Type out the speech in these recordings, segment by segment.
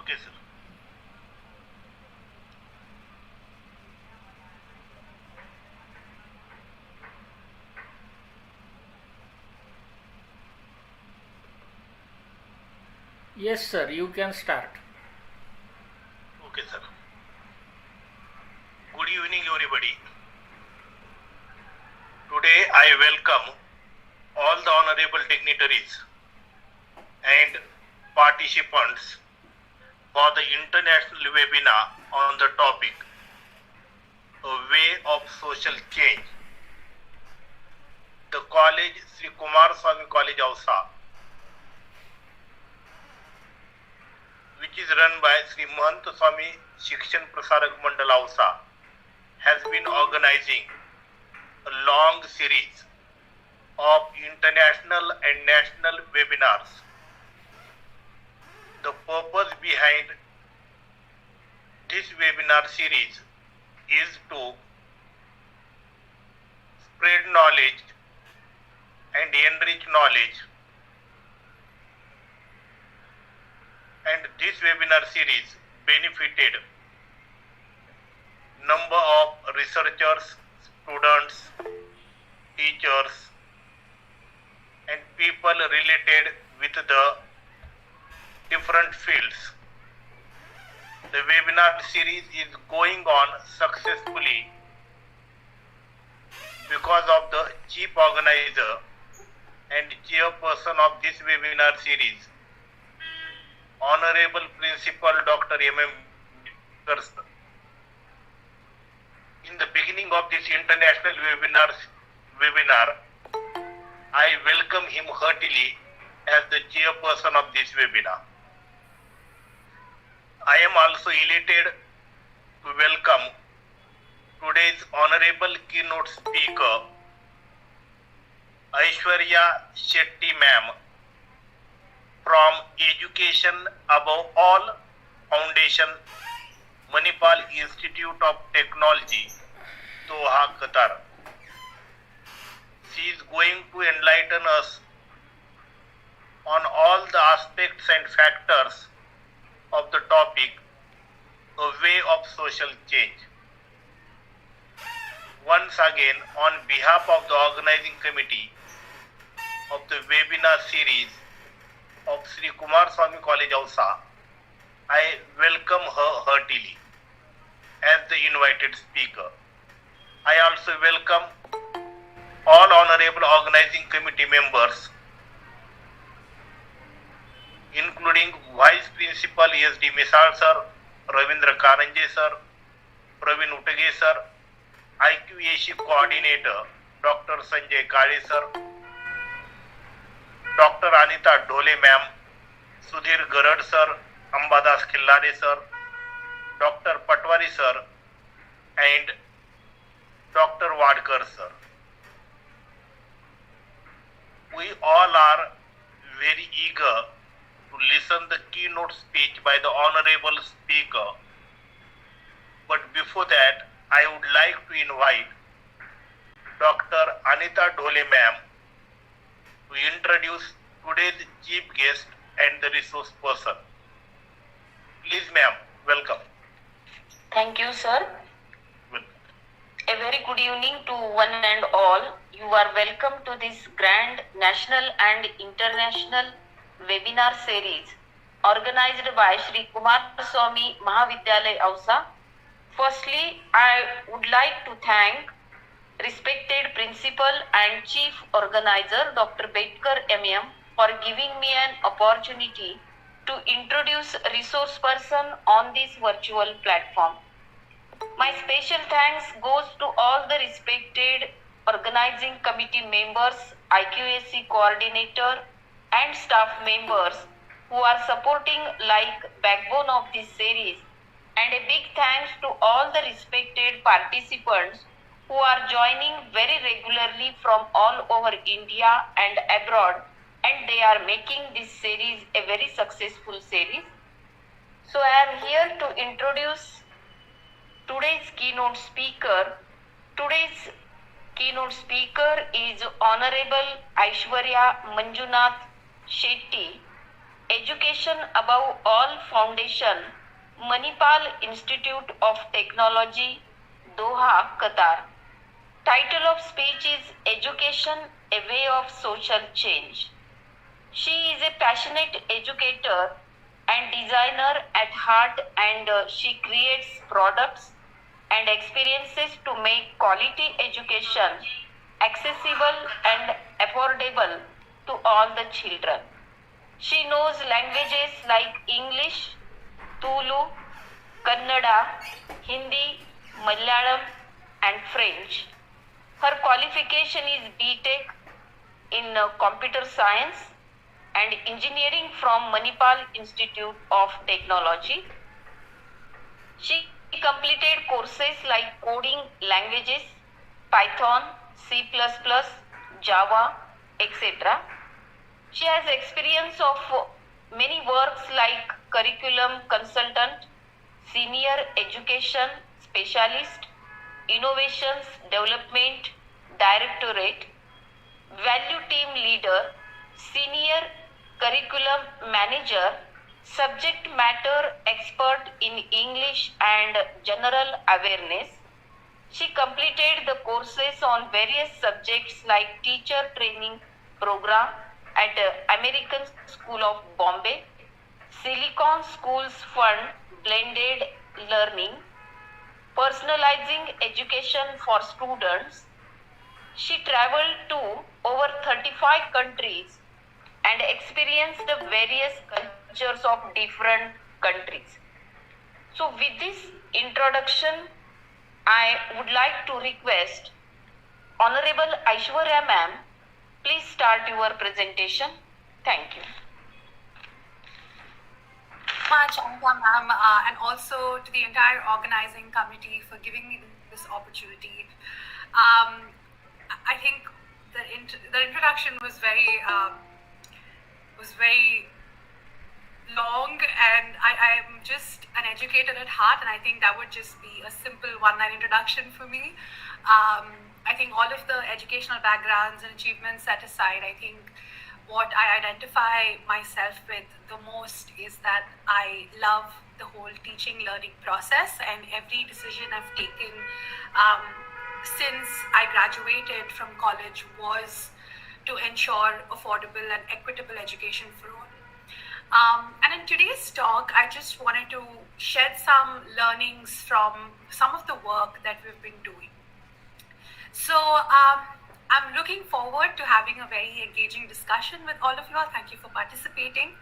Okay, sir. Yes, sir, you can start. Okay, sir. Good evening, everybody. Today I welcome all the honorable dignitaries and participants for the international webinar on the topic A Way of Social Change. The college, Shri Kumarswami College, Ausa, which is run by Shri Mahavidyalaya Shikshan Prasarak Mandal Ausa, has been organizing a long series of international and national webinars. The purpose behind this webinar series is to spread knowledge and enrich knowledge. And this webinar series benefited number of researchers, students, teachers, and people related with the different fields. The webinar series is going on successfully because of the chief organizer and chairperson of this webinar series, Honorable Principal Dr. M.M. Kumarswami. In the beginning of this international webinar, I welcome him heartily as the chairperson of this webinar. I am also elated to welcome today's honorable keynote speaker, Aishwarya Shetty ma'am, from Education Above All Foundation, Manipal Institute of Technology, Doha, Qatar. She is going to enlighten us on all the aspects and factors of the topic, A Way of Social Change. Once again, on behalf of the organizing committee of the webinar series of Shri Kumarswami College, Ausa, I welcome her heartily as the invited speaker. I also welcome all honorable organizing committee members, including Vice Principal SD Misal sir, Ravindra Karanje sir, Praveen Uttage sir, IQAC Coordinator Dr. Sanjay Kale sir, Dr. Anita Dhole ma'am, Sudhir Garad sir, Ambadas Khillare sir, Dr. Patwari sir, and Dr. Wadkar sir. We all are very eager to listen the keynote speech by the honorable speaker. But before that, I would like to invite Dr. Anita Dhole ma'am to introduce today's chief guest and the resource person. Please ma'am, welcome. Thank you, sir. Welcome. A very good evening to one and all. You are welcome to this grand national and international webinar series organized by Shri Kumarswami Mahavidyalaya, Ausa. Firstly, I would like to thank respected principal and chief organizer Dr. Bedkar MM for giving me an opportunity to introduce resource person on this virtual platform. My special thanks goes to all the respected organizing committee members, IQAC coordinator and staff members who are supporting like backbone of this series, and a big thanks to all the respected participants who are joining very regularly from all over India and abroad, and they are making this series a very successful series. So I am here to introduce today's keynote speaker. Today's keynote speaker is Honorable Aishwarya Manjunath Shetty, Education Above All Foundation, Manipal Institute of Technology, Doha, Qatar. Title of speech is Education, a Way of Social Change. She is a passionate educator and designer at heart, and she creates products and experiences to make quality education accessible and affordable to all the children. She knows languages like English, Tulu, Kannada, Hindi, Malayalam, and French. Her qualification is B.Tech in Computer Science and Engineering from Manipal Institute of Technology. She completed courses like coding languages, Python, C++, Java, etc. She has experience of many works like curriculum consultant, senior education specialist, innovations development directorate, value team leader, senior curriculum manager, subject matter expert in English and general awareness. She completed the courses on various subjects like teacher training program at American School of Bombay, Silicon Schools Fund Blended Learning, Personalizing Education for Students. She traveled to over 35 countries and experienced the various cultures of different countries. So with this introduction, I would like to request Honorable Aishwarya ma'am, please start your presentation. Thank you. Much, Ausa ma'am, and also to the entire organizing committee for giving me this opportunity. I think the introduction was very long, and I am just an educator at heart, and I think that would just be a simple one-line introduction for me. I think all of the educational backgrounds and achievements set aside, I think what I identify myself with the most is that I love the whole teaching learning process, and every decision I've taken since I graduated from college was to ensure affordable and equitable education for all. And in today's talk, I just wanted to shed some learnings from some of the work that we've been doing. So I'm looking forward to having a very engaging discussion with all of you all. Thank you for participating.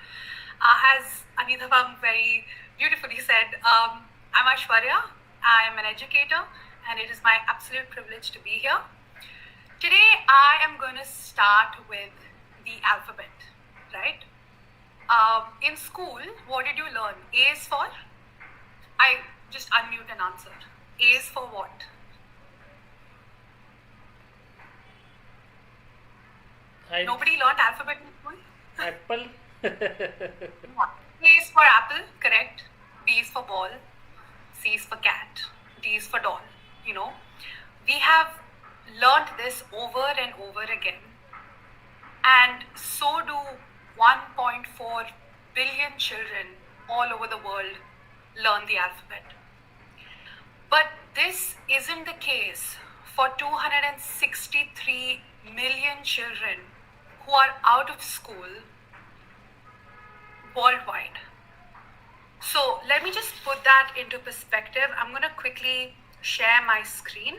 As Anita ma'am very beautifully said, I'm Aishwarya. I am an educator, and it is my absolute privilege to be here. Today, I am going to start with the alphabet, right? In school, what did you learn? A is for? I just unmute and answer. A is for what? Nobody learned alphabet in school? Apple. A is for apple, correct. B is for ball. C is for cat. D is for doll. You know, we have learned this over and over again, and so do 1.4 billion children all over the world learn the alphabet. But this isn't the case for 263 million children who are out of school worldwide. So let me just put that into perspective. I'm going to quickly share my screen.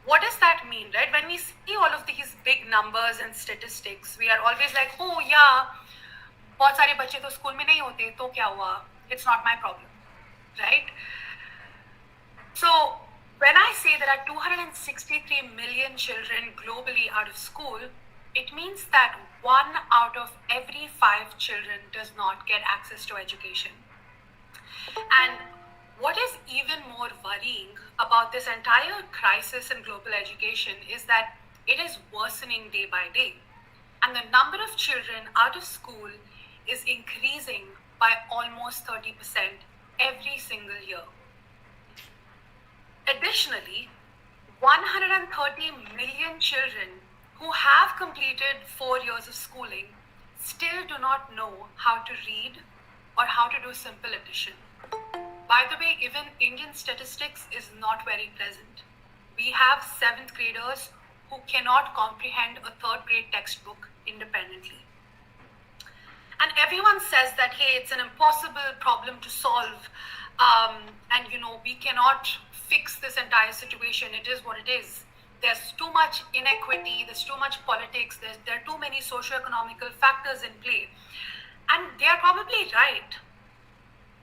What does that mean, right? When we see all of these big numbers and statistics, we are always like, oh yeah, बहुत सारे बच्चे तो school में नहीं होते, तो क्या हुआ? It's not my problem, right? So when I say there are 263 million children globally out of school, it means that 1 out of every 5 children does not get access to education. And what is even more worrying about this entire crisis in global education is that it is worsening day by day. And the number of children out of school is increasing by almost 30% every single year. Additionally, 130 million children who have completed 4 years of schooling still do not know how to read or how to do simple addition. By the way, even Indian statistics is not very pleasant. We have 7th graders who cannot comprehend a 3rd grade textbook independently. And everyone says that, hey, it's an impossible problem to solve, and we cannot fix this entire situation. It is what it is. There's too much inequity, there's too much politics, there are too many socio-economical factors in play. And they are probably right.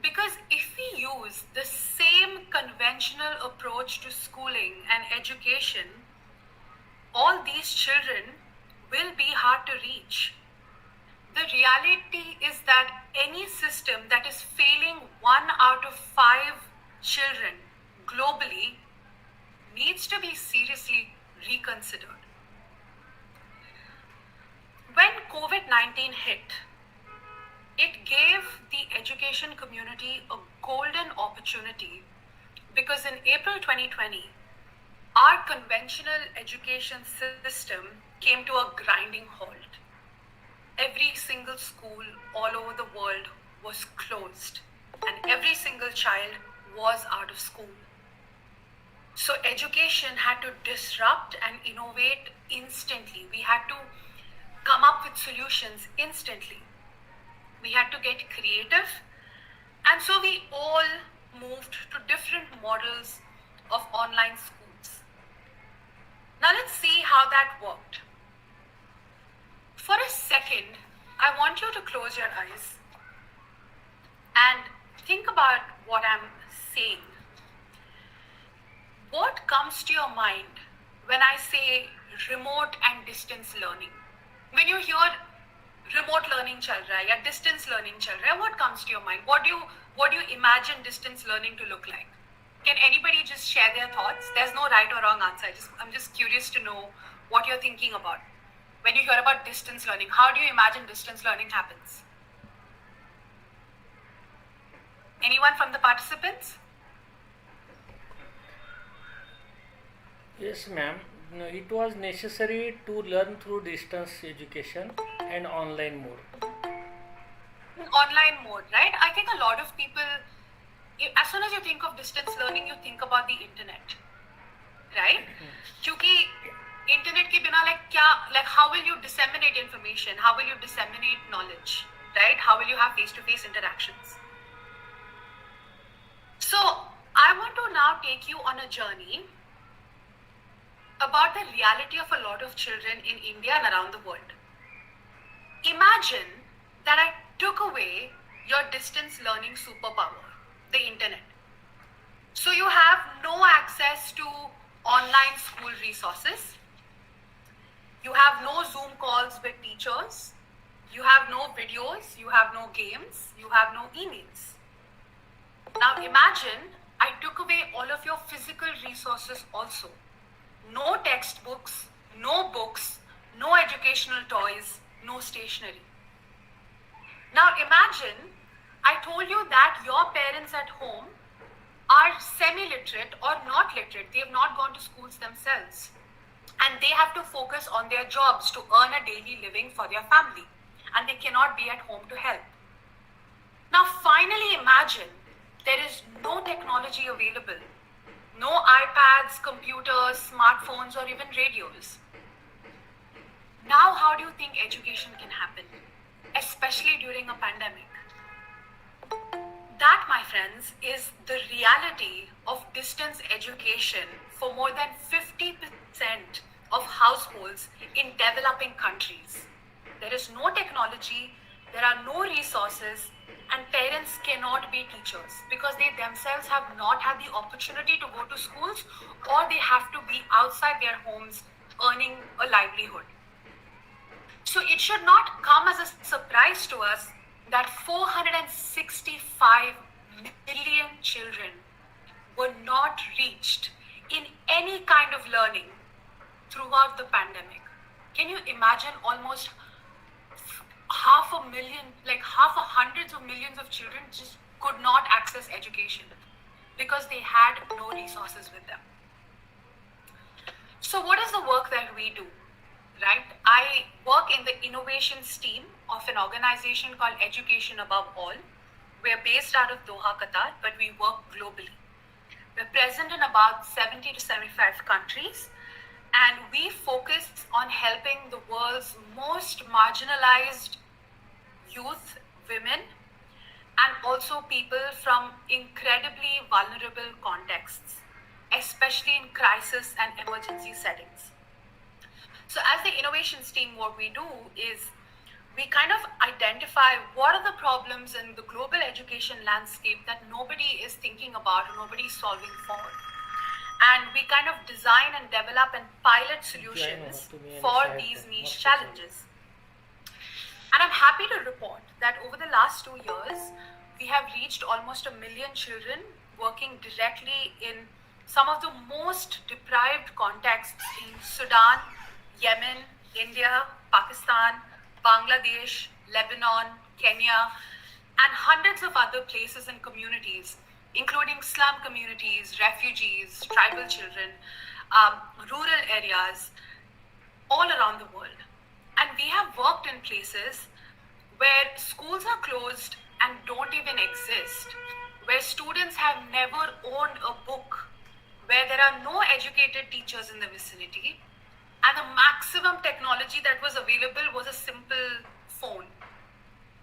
Because if we use the same conventional approach to schooling and education, all these children will be hard to reach. The reality is that any system that is failing 1 out of 5 children globally needs to be seriously reconsidered. When COVID-19 hit, it gave the education community a golden opportunity because in April 2020, our conventional education system came to a grinding halt. Every single school all over the world was closed and every single child was out of school. So education had to disrupt and innovate instantly. We had to come up with solutions instantly. We had to get creative, and so we all moved to different models of online schools. Now let's see how that worked. For a second, I want you to close your eyes and think about what I'm saying. What comes to your mind when I say remote and distance learning? When you hear remote learning chal raha hai ya distance learning chal raha hai, what comes to your mind? What do you imagine distance learning to look like? Can anybody just share their thoughts? There's no right or wrong answer. I'm just curious to know what you're thinking about. When you hear about distance learning, how do you imagine distance learning happens? Anyone from the participants? Yes, ma'am. No, it was necessary to learn through distance education and online mode. Online mode, right? I think a lot of people, as soon as you think of distance learning, you think about the internet, right? Kyunki internet ke bina like how will you disseminate information? How will you disseminate knowledge, right? How will you have face-to-face interactions? So I want to now take you on a journey about the reality of a lot of children in India and around the world. Imagine that I took away your distance learning superpower, the internet. So you have no access to online school resources. You have no Zoom calls with teachers. You have no videos. You have no games. You have no emails. Now imagine I took away all of your physical resources also. No textbooks, no books, no educational toys, no stationery. Now imagine I told you that your parents at home are semi-literate or not literate. They have not gone to schools themselves. And they have to focus on their jobs to earn a daily living for their family. And they cannot be at home to help. Now finally imagine there is no technology available. No iPads, computers, smartphones, or even radios. Now, how do you think education can happen, especially during a pandemic? That, my friends, is the reality of distance education for more than 50% of households in developing countries. There is no technology, there are no resources, and parents cannot be teachers because they themselves have not had the opportunity to go to schools, or they have to be outside their homes earning a livelihood. So it should not come as a surprise to us that 465 million children were not reached in any kind of learning throughout the pandemic. Can you imagine almost half a hundreds of millions of children just could not access education because they had no resources with them. So what is the work that we do, right? I work in the innovations team of an organization called Education Above All. We're based out of Doha, Qatar, but we work globally. We're present in about 70 to 75 countries, and we focus on helping the world's most marginalized youth, women, and also people from incredibly vulnerable contexts, especially in crisis and emergency settings. So as the innovations team, what we do is we kind of identify what are the problems in the global education landscape that nobody is thinking about or nobody is solving for. And we kind of design and develop and pilot solutions for these niche challenges. And I'm happy to report that over the last 2 years, we have reached almost 1 million children working directly in some of the most deprived contexts in Sudan, Yemen, India, Pakistan, Bangladesh, Lebanon, Kenya, and hundreds of other places and communities, including slum communities, refugees, tribal children, rural areas, all around the world. And we have worked in places where schools are closed and don't even exist, where students have never owned a book, where there are no educated teachers in the vicinity, and the maximum technology that was available was a simple phone,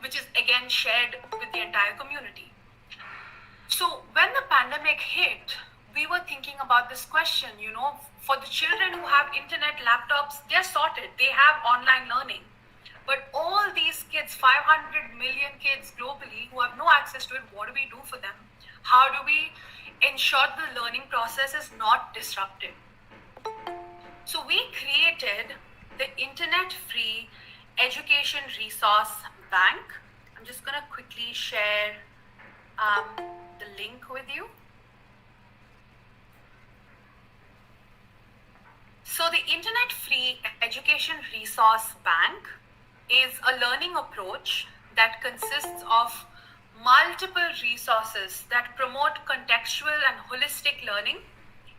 which is again shared with the entire community. So when the pandemic hit, we were thinking about this question, for the children who have internet, laptops, they're sorted, they have online learning. But all these kids, 500 million kids globally who have no access to it, what do we do for them? How do we ensure the learning process is not disrupted? So we created the internet-free education resource bank. I'm just going to quickly share the link with you. So the internet-free education resource bank is a learning approach that consists of multiple resources that promote contextual and holistic learning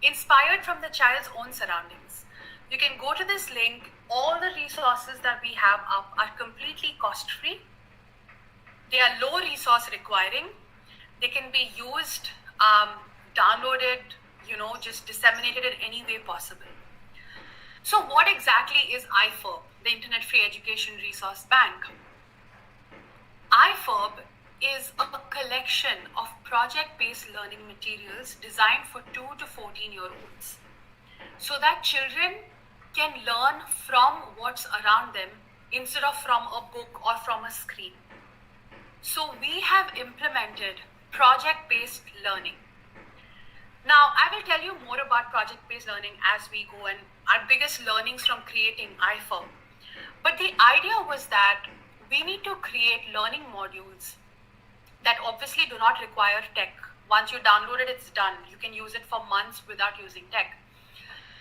inspired from the child's own surroundings. You can go to this link. All the resources that we have up are completely cost-free. They are low resource requiring. They can be used, downloaded, just disseminated in any way possible. So what exactly is IFERB, the Internet Free Education Resource Bank? IFERB is a collection of project-based learning materials designed for 2 to 14-year-olds so that children can learn from what's around them instead of from a book or from a screen. So we have implemented project-based learning. Now, I will tell you more about project-based learning as we go and our biggest learnings from creating IFERB. But the idea was that we need to create learning modules that obviously do not require tech. Once you download it, it's done. You can use it for months without using tech.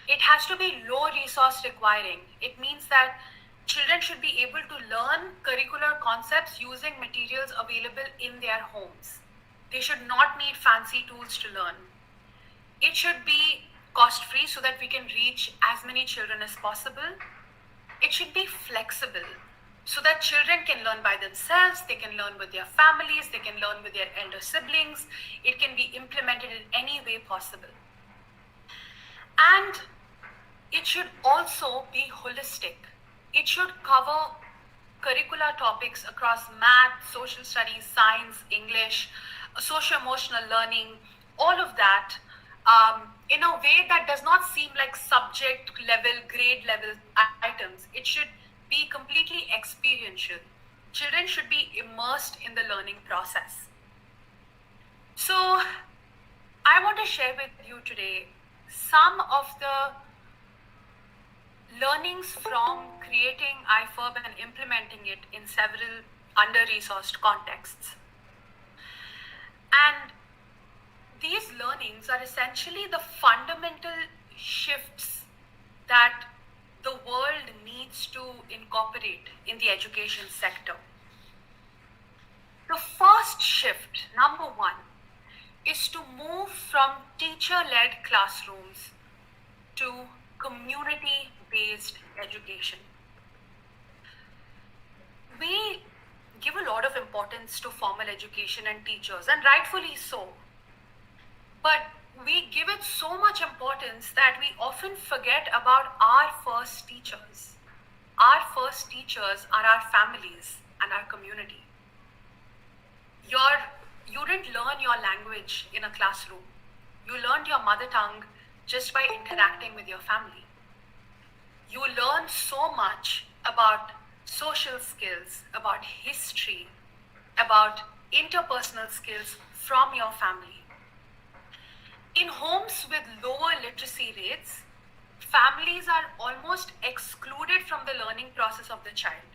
It has to be low resource requiring. It means that children should be able to learn curricular concepts using materials available in their homes. They should not need fancy tools to learn. It should be cost-free so that we can reach as many children as possible. It should be flexible so that children can learn by themselves, they can learn with their families, they can learn with their elder siblings. It can be implemented in any way possible. And it should also be holistic. It should cover curricular topics across math, social studies, science, English, socio-emotional learning, all of that in a way that does not seem like subject level, grade level items. It should be completely experiential. Children should be immersed in the learning process. So I want to share with you today some of the learnings from creating IFERB and implementing it in several under-resourced contexts. And these learnings are essentially the fundamental shifts that the world needs to incorporate in the education sector. The first shift, number one, is to move from teacher-led classrooms to community-based education. we give a lot of importance to formal education and teachers, and rightfully so. But we give it so much importance that we often forget about our first teachers. Our first teachers are our families and our community. You didn't learn your language in a classroom. You learned your mother tongue just by interacting with your family. You learn so much about social skills, about history, about interpersonal skills from your family. In homes with lower literacy rates, families are almost excluded from the learning process of the child.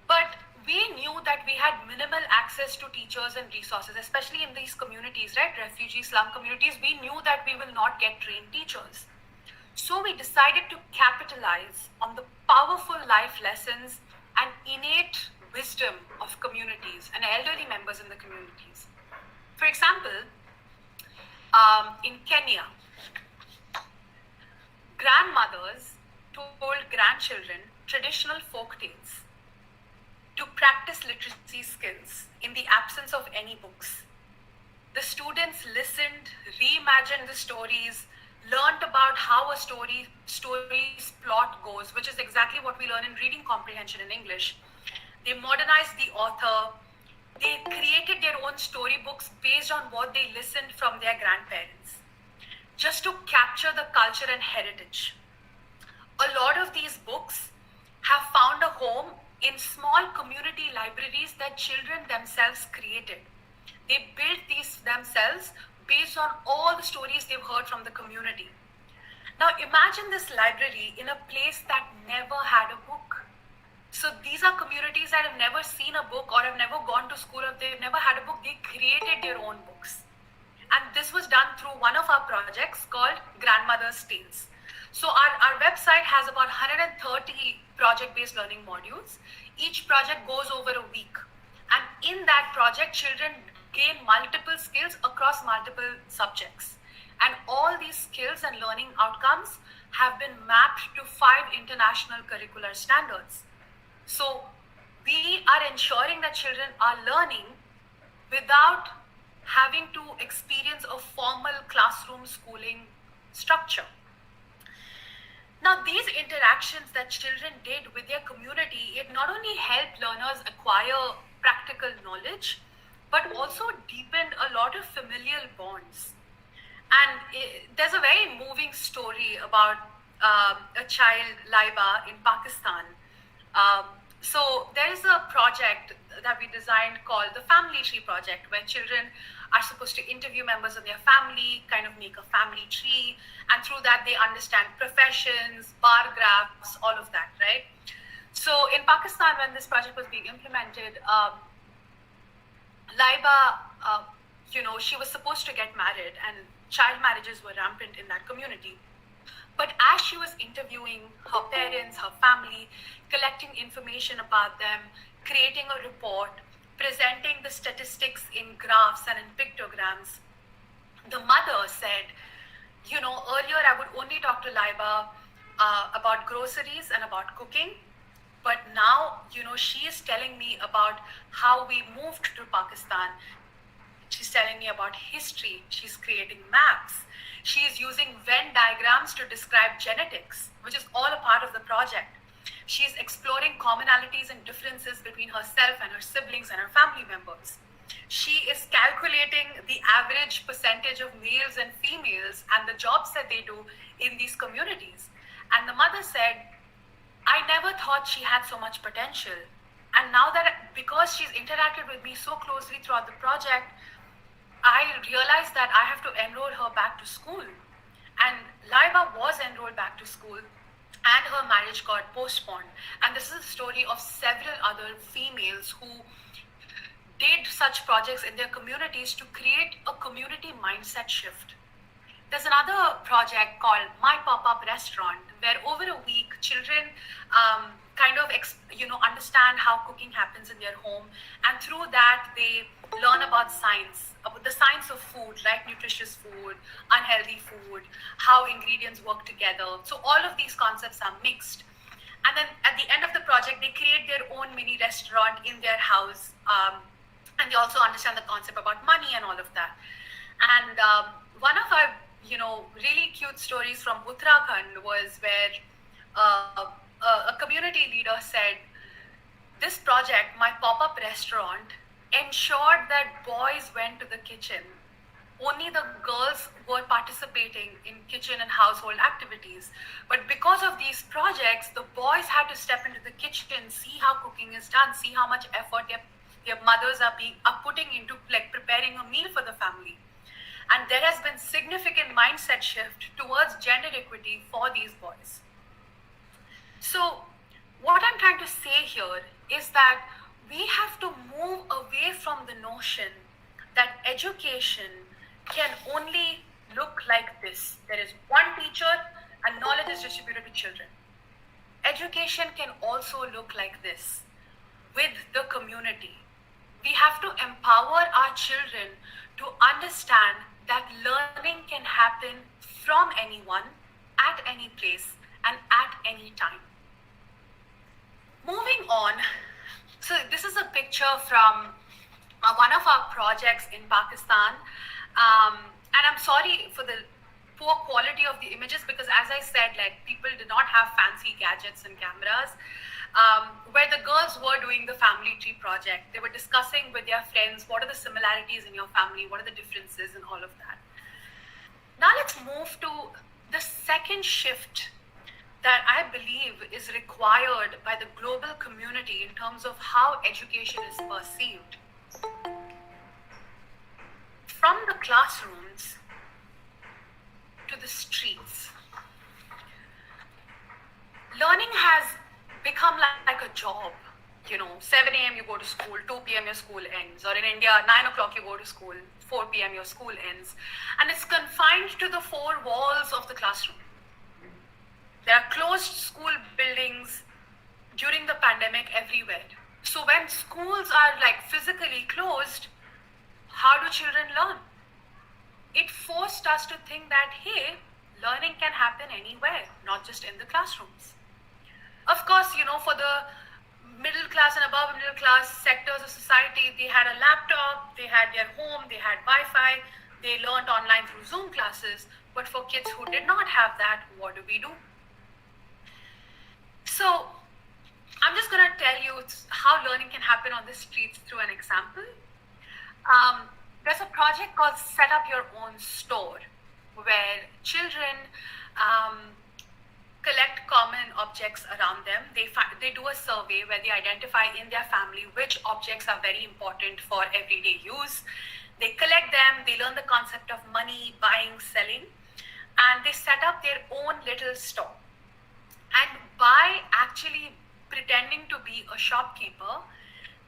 But we knew that we had minimal access to teachers and resources, especially in these communities, right? Refugee slum communities, we knew that we will not get trained teachers. So we decided to capitalize on the powerful life lessons and innate wisdom of communities and elderly members in the communities. For example, in Kenya, grandmothers told grandchildren traditional folk tales to practice literacy skills in the absence of any books. The students listened, reimagined the stories, learned about how a story's plot goes, which is exactly what we learn in reading comprehension in English. They modernized the author. They created their own storybooks based on what they listened from their grandparents, just to capture the culture and heritage. A lot of these books have found a home in small community libraries that children themselves created. They built these themselves based on all the stories they've heard from the community. Now imagine this library in a place that never had a book. So these are communities that have never seen a book or have never gone to school or they've never had a book. They created their own books. And this was done through one of our projects called Grandmother's Tales. So our website has about 130 project-based learning modules. Each project goes over a week. And in that project, children gain multiple skills across multiple subjects. And all these skills and learning outcomes have been mapped to 5 international curricular standards. So we are ensuring that children are learning without having to experience a formal classroom schooling structure. Now, these interactions that children did with their community, it not only helped learners acquire practical knowledge, but also deepened a lot of familial bonds. And there's a very moving story about a child, Laiba, in Pakistan. So there is a project that we designed called the Family Tree Project, where children are supposed to interview members of their family, kind of make a family tree, and through that they understand professions, bar graphs, all of that, right? So in Pakistan, when this project was being implemented, Laiba, she was supposed to get married, and child marriages were rampant in that community. But as she was interviewing her parents, her family, collecting information about them, creating a report, presenting the statistics in graphs and in pictograms, the mother said, earlier I would only talk to Laiba about groceries and about cooking, but now, she is telling me about how we moved to Pakistan. She's telling me about history. She's creating maps. She is using Venn diagrams to describe genetics, which is all a part of the project. She's exploring commonalities and differences between herself and her siblings and her family members. She is calculating the average percentage of males and females and the jobs that they do in these communities. And the mother said, I never thought she had so much potential. And now that, because she's interacted with me so closely throughout the project, I realized that I have to enroll her back to school. And Laiba was enrolled back to school, and her marriage got postponed. And this is the story of several other females who did such projects in their communities to create a community mindset shift. There's another project called My Pop-Up Restaurant, where over a week, children understand how cooking happens in their home. And through that, they learn about science, about the science of food, like nutritious food, unhealthy food, how ingredients work together. So all of these concepts are mixed. And then at the end of the project, they create their own mini restaurant in their house. And they also understand the concept about money and all of that. And one of our, really cute stories from Uttarakhand was where a community leader said, this project, my pop-up restaurant, ensured that boys went to the kitchen. Only the girls were participating in kitchen and household activities. But because of these projects, the boys had to step into the kitchen, see how cooking is done, see how much effort their mothers are putting into preparing a meal for the family. And there has been significant mindset shift towards gender equity for these boys. So what I'm trying to say here is that we have to move away from the notion that education can only look like this. There is one teacher and knowledge is distributed to children. Education can also look like this with the community. We have to empower our children to understand that learning can happen from anyone, at any place, and at any time. Moving on, so this is a picture from one of our projects in Pakistan. And I'm sorry for the poor quality of the images because, as I said, people did not have fancy gadgets and cameras. Where the girls were doing the family tree project, they were discussing with their friends what are the similarities in your family, what are the differences, and all of that. Now let's move to the second shift that I believe is required by the global community in terms of how education is perceived. From the classrooms to the streets, learning has become like a job. 7 a.m. you go to school, 2 p.m. your school ends. Or in India, 9 o'clock you go to school, 4 p.m. your school ends. And it's confined to the four walls of the classroom. There are closed school buildings during the pandemic everywhere. So when schools are physically closed, how do children learn? It forced us to think that, hey, learning can happen anywhere, not just in the classrooms. Of course, for the middle class and above middle class sectors of society, they had a laptop, they had their home, they had Wi-Fi, they learned online through Zoom classes. But for kids who did not have that, what do we do? So I'm just going to tell you how learning can happen on the streets through an example. There's a project called Set Up Your Own Store, where children collect common objects around them. They do a survey where they identify in their family which objects are very important for everyday use. They collect them, they learn the concept of money, buying, selling, and they set up their own little store. And by actually pretending to be a shopkeeper,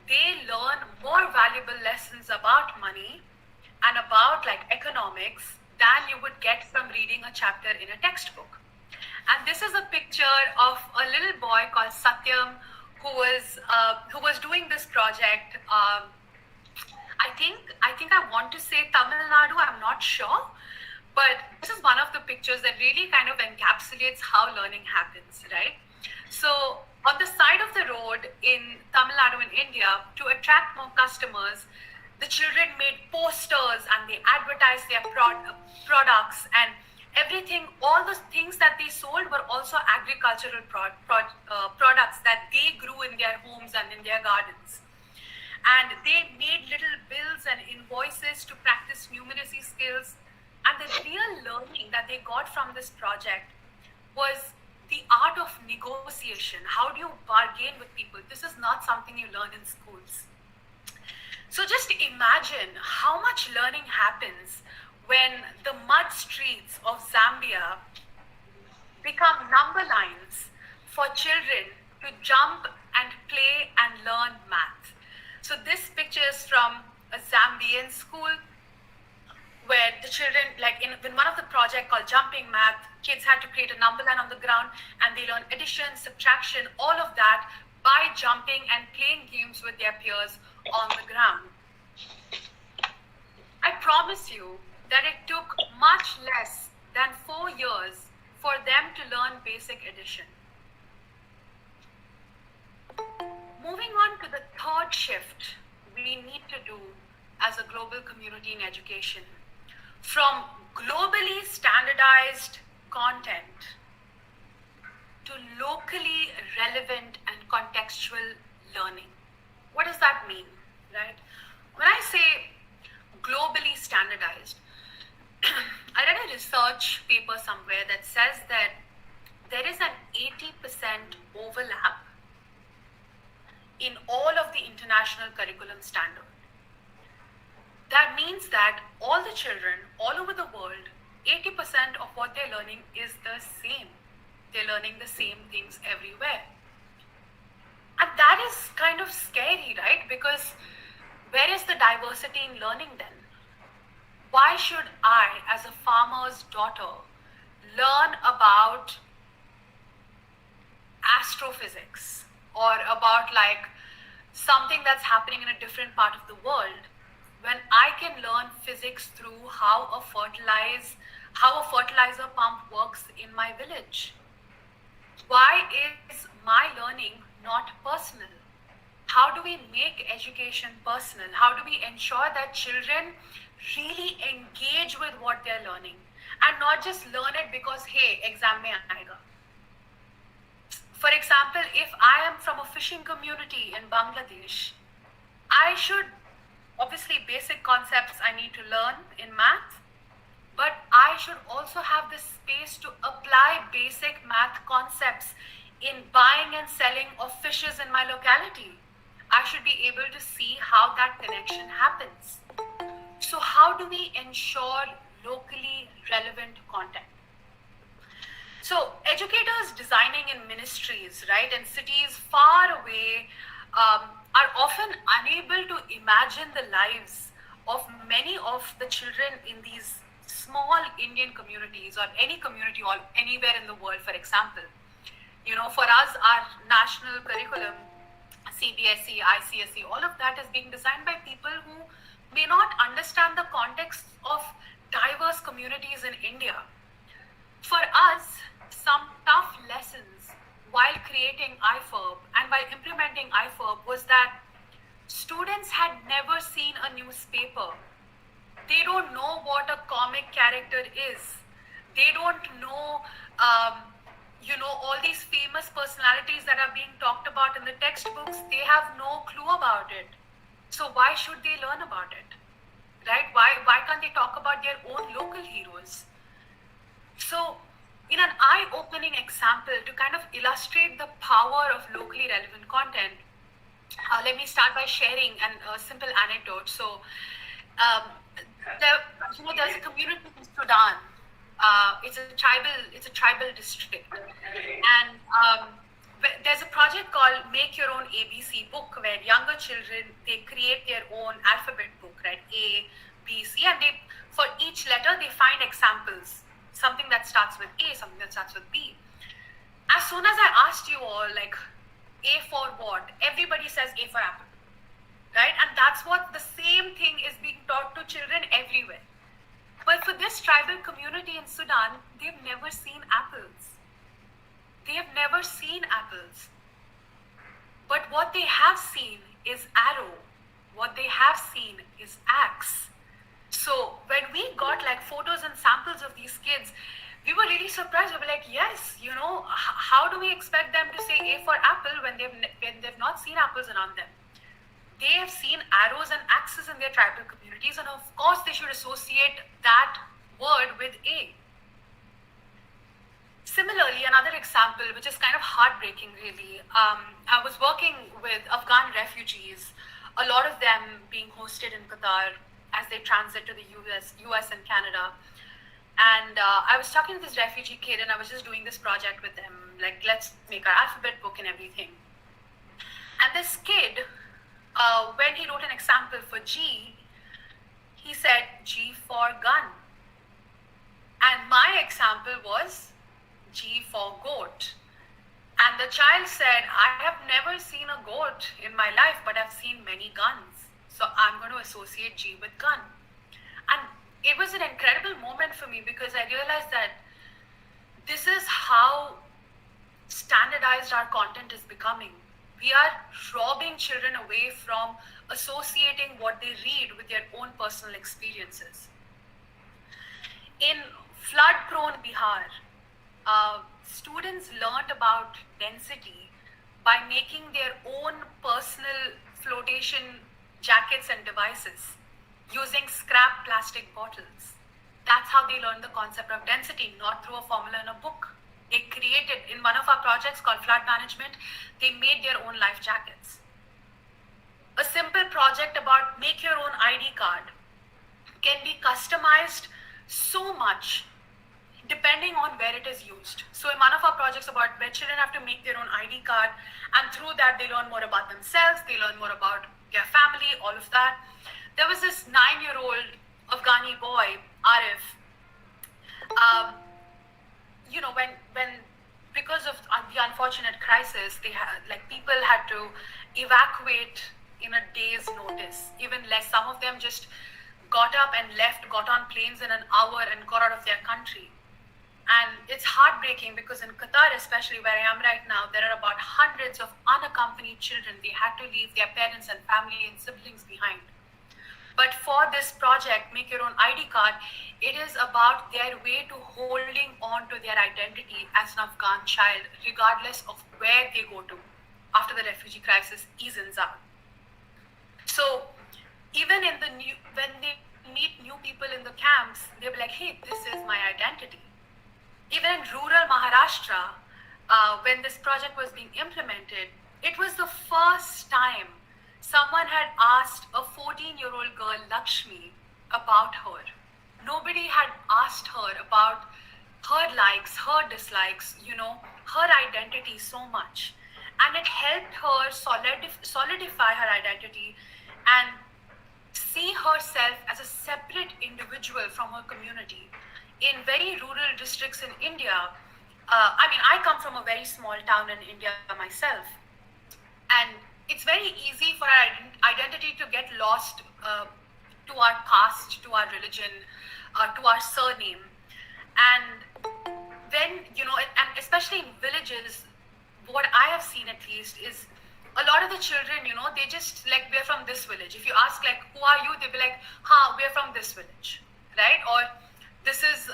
they learn more valuable lessons about money and about economics than you would get from reading a chapter in a textbook. And this is a picture of a little boy called Satyam who was doing this project. I think I want to say Tamil Nadu, I'm not sure, but this is one of the pictures that really kind of encapsulates how learning happens, right? So on the side of the road in Tamil Nadu in India, to attract more customers, the children made posters and they advertised their products and everything. All the things that they sold were also agricultural products that they grew in their homes and in their gardens. And they made little bills and invoices to practice numeracy skills. And the real learning that they got from this project was the art of negotiation. How do you bargain with people? This is not something you learn in schools. So just imagine how much learning happens when the mud streets of Zambia become number lines for children to jump and play and learn math. So this picture is from a Zambian school where the children, in one of the projects called Jumping Math, kids had to create a number line on the ground and they learn addition, subtraction, all of that by jumping and playing games with their peers on the ground. I promise you that it took much less than 4 years for them to learn basic addition. moving on to the third shift we need to do as a global community in education, from globally standardized content to locally relevant and contextual learning. What does that mean, right? When I say globally standardized, I read a research paper somewhere that says that there is an 80% overlap in all of the international curriculum standard. That means that all the children all over the world, 80% of what they're learning is the same. They're learning the same things everywhere. And that is kind of scary, right? Because where is the diversity in learning then? Why should I, as a farmer's daughter, learn about astrophysics or about like something that's happening in a different part of the world when I can learn physics through how a fertilizer pump works in my village? Why is my learning not personal? How do we make education personal? How do we ensure that children really engage with what they're learning and not just learn it because, hey, exam mein aayega? For example, if I am from a fishing community in Bangladesh, I should, obviously basic concepts I need to learn in math, but I should also have the space to apply basic math concepts in buying and selling of fishes in my locality. I should be able to see how that connection happens. So how do we ensure locally relevant content? So educators designing in ministries, right, in cities far away are often unable to imagine the lives of many of the children in these small Indian communities or any community or anywhere in the world, for example. You know, for us, our national curriculum, CBSE, ICSE, all of that is being designed by people who may not understand the context of diverse communities in India. For us, some tough lessons while creating IFERB and while implementing IFERB was that students had never seen a newspaper. They don't know what a comic character is. They don't know, all these famous personalities that are being talked about in the textbooks. They have no clue about it. So why should they learn about it, right? Why can't they talk about their own local heroes? So in an eye-opening example to kind of illustrate the power of locally relevant content, let me start by sharing a simple anecdote. So there's a community in Sudan. It's a tribal district, and there's a project called Make Your Own ABC book, where younger children, they create their own alphabet book, right? A, B, C, and for each letter they find examples, something that starts with A, something that starts with B. As soon as I asked you all, like, A for what? Everybody says A for apple, right? And that's what the same thing is being taught to children everywhere. But for this tribal community in Sudan, they've never seen apples. They have never seen apples. But what they have seen is arrow. What they have seen is axe. So when we got like photos and samples of these kids, we were really surprised. We were like, yes, how do we expect them to say A for apple when they've not seen apples around them? They have seen arrows and axes in their tribal communities, and of course they should associate that word with A. Similarly, another example, which is kind of heartbreaking really, I was working with Afghan refugees, a lot of them being hosted in Qatar as they transit to the US and Canada. And I was talking to this refugee kid, and I was just doing this project with them, like, let's make our alphabet book and everything. And this kid, when he wrote an example for G, he said G for gun. And my example was G for goat. And the child said, I have never seen a goat in my life, but I've seen many guns. So I'm going to associate G with gun. And it was an incredible moment for me, because I realized that this is how standardized our content is becoming. We are robbing children away from associating what they read with their own personal experiences. In flood-prone Bihar, students learned about density by making their own personal flotation jackets and devices using scrap plastic bottles. That's how they learned the concept of density, not through a formula in a book. They created, in one of our projects called flood management, they made their own life jackets. A simple project about make your own ID card can be customized so much depending on where it is used. So in one of our projects about where children have to make their own ID card, and through that they learn more about themselves, they learn more about their family, all of that. There was this 9-year-old Afghani boy, Arif. When because of the unfortunate crisis, people had to evacuate in a day's notice. Even less, some of them just got up and left, got on planes in an hour and got out of their country. And it's heartbreaking because in Qatar, especially where I am right now, there are about hundreds of unaccompanied children. They had to leave their parents and family and siblings behind. But for this project, Make Your Own ID Card, it is about their way to holding on to their identity as an Afghan child, regardless of where they go to after the refugee crisis eases out. So even when they meet new people in the camps, they'll be like, hey, this is my identity. Even in rural Maharashtra, when this project was being implemented, it was the first time someone had asked a 14-year-old girl, Lakshmi, about her. Nobody had asked her about her likes, her dislikes, her identity so much. And it helped her solidify her identity and see herself as a separate individual from her community. In very rural districts in India, I come from a very small town in India myself, and it's very easy for our identity to get lost to our caste, to our religion, to our surname. And when, and especially in villages, what I have seen at least is a lot of the children, they just we're from this village. If you ask who are you, they'll be like, we're from this village, right? Or this is,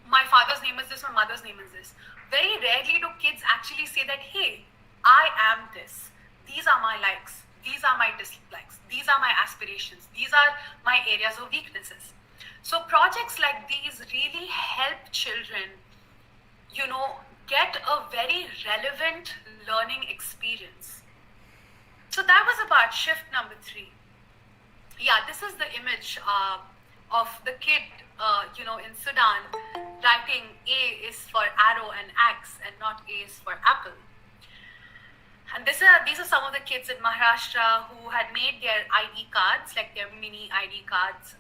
my father's name is this, my mother's name is this. Very rarely do kids actually say that, hey, I am this. These are my likes. These are my dislikes. These are my aspirations. These are my areas of weaknesses. So projects like these really help children, get a very relevant learning experience. So that was about shift number 3. Yeah, this is the image of the kid, in Sudan writing A is for arrow and axe and not A is for apple. And these are some of the kids in Maharashtra who had made their ID cards, their mini ID cards,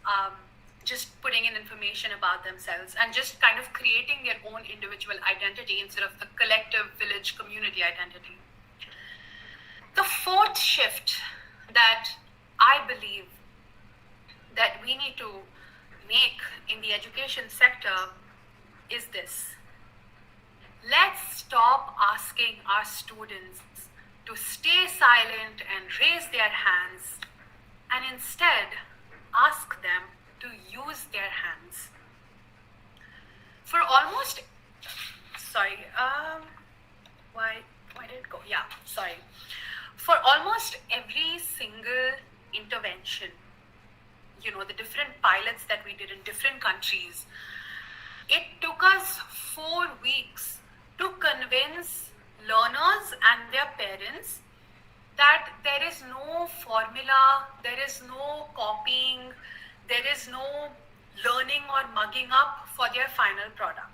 just putting in information about themselves and just kind of creating their own individual identity instead of the collective village community identity. The fourth shift that I believe that we need to make in the education sector is this. Let's stop asking our students to stay silent and raise their hands, and instead ask them to use their hands. For almost, why did it go? Yeah, sorry. For almost every single intervention, the different pilots that we did in different countries, it took us 4 weeks to convince learners and their parents that there is no formula, there is no copying, there is no learning or mugging up for their final product.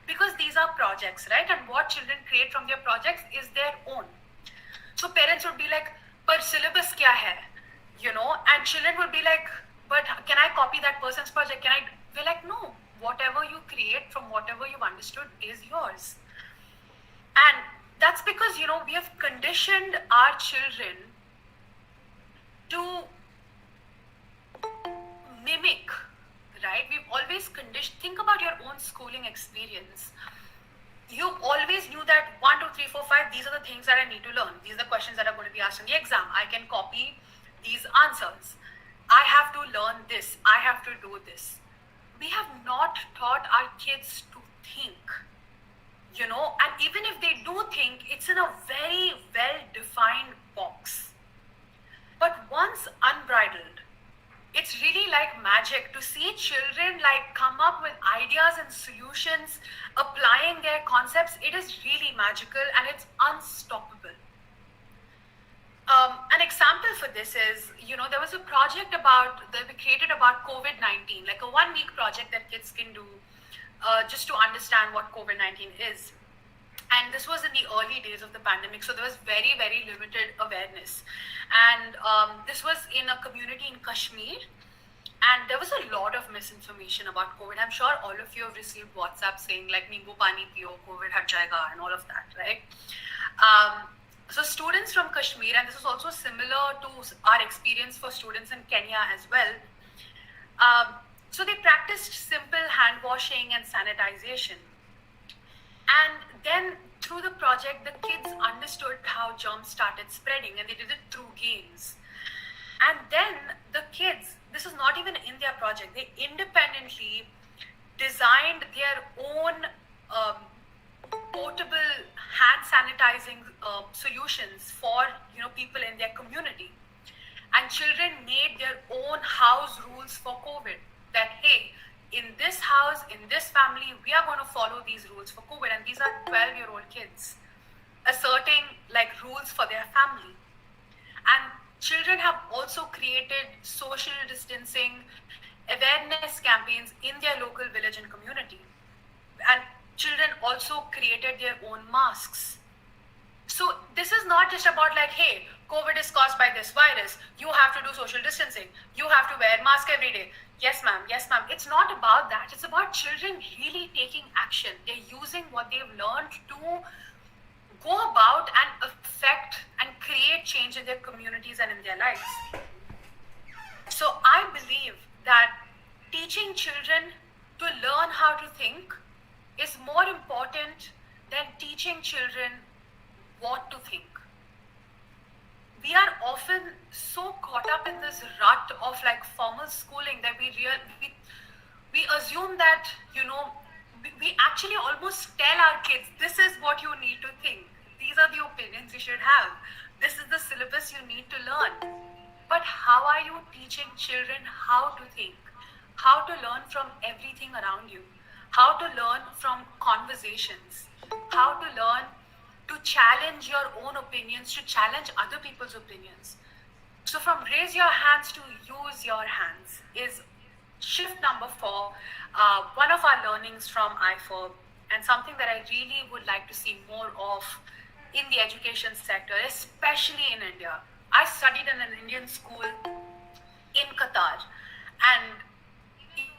Because these are projects, right? And what children create from their projects is their own. So parents would be like, "Par syllabus kya hai?" And children would be like, "But can I copy that person's project? We're like, no, whatever you create from whatever you've understood is yours. And that's because, we have conditioned our children to mimic, right? We've always conditioned. Think about your own schooling experience. you always knew that 1, 2, 3, 4, 5, these are the things that I need to learn. These are the questions that are going to be asked in the exam. I can copy these answers. I have to learn this. I have to do this. We have not taught our kids to think, and even if they do think, it's in a very well-defined box. But once unbridled, it's really like magic to see children like come up with ideas and solutions, applying their concepts. It is really magical and it's unstoppable. An example for this is, there was a project that we created about COVID-19, like a 1-week project that kids can do just to understand what COVID-19 is. And this was in the early days of the pandemic, so there was very, very limited awareness. And this was in a community in Kashmir, and there was a lot of misinformation about COVID. I'm sure all of you have received WhatsApp saying like "Nimbu pani piyo, COVID hat jayega" and all of that, right? So students from Kashmir, and this is also similar to our experience for students in Kenya as well. So they practiced simple hand washing and sanitization. And then through the project, the kids understood how germs started spreading, and they did it through games. And then the kids, this is not even in their project, they independently designed their own portable hand sanitizing solutions for people in their community. And children made their own house rules for COVID, that hey, in this house, in this family, we are going to follow these rules for COVID. And these are 12-year-old kids asserting like rules for their family. And children have also created social distancing awareness campaigns in their local village and community. And children also created their own masks. So this is not just about like, hey, COVID is caused by this virus. You have to do social distancing. You have to wear mask every day. Yes, ma'am. Yes, ma'am. It's not about that. It's about children really taking action. They're using what they've learned to go about and affect and create change in their communities and in their lives. So I believe that teaching children to learn how to think is more important than teaching children what to think. We are often so caught up in this rut of like formal schooling that we assume that, we actually almost tell our kids, this is what you need to think. These are the opinions you should have. This is the syllabus you need to learn. But how are you teaching children how to think? How to learn from everything around you? How to learn from conversations? How to learn to challenge your own opinions, to challenge other people's opinions. So from raise your hands to use your hands is shift number 4, one of our learnings from IFER, and something that I really would like to see more of in the education sector, especially in India. I studied in an Indian school in Qatar, and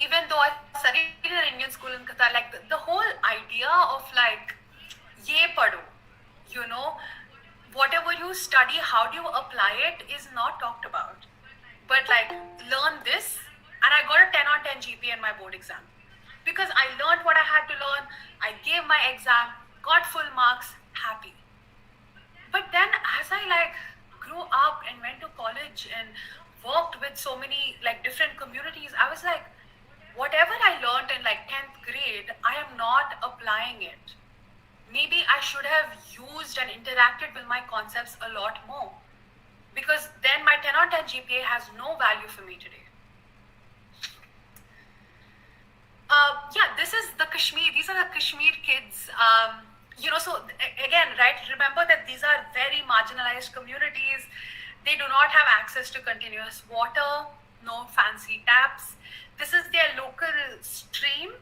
even though I studied in an Indian school in Qatar, like the whole idea of like, ye padho, whatever you study, how do you apply it is not talked about. But like, learn this, and I got a 10 on 10 GPA in my board exam. Because I learned what I had to learn, I gave my exam, got full marks, happy. But then as I like grew up and went to college and worked with so many like different communities, I was like, whatever I learned in like 10th grade, I am not applying it. Maybe I should have used and interacted with my concepts a lot more, because then my 10 on 10 GPA has no value for me today. This is the Kashmir. These are the Kashmir kids. So again, right, remember that these are very marginalized communities. They do not have access to continuous water, no fancy taps. This is their local stream,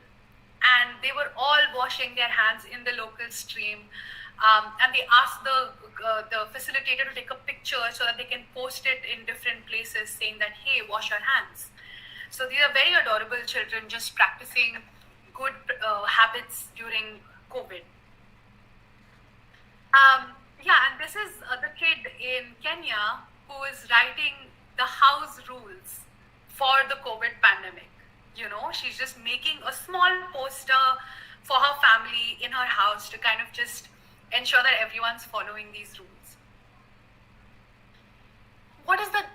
and they were all washing their hands in the local stream. And they asked the facilitator to take a picture so that they can post it in different places saying that, hey, wash your hands. So these are very adorable children just practicing good habits during COVID. And this is the kid in Kenya who is writing the house rules for the COVID pandemic. She's just making a small poster for her family in her house to kind of just ensure that everyone's following these rules. What is the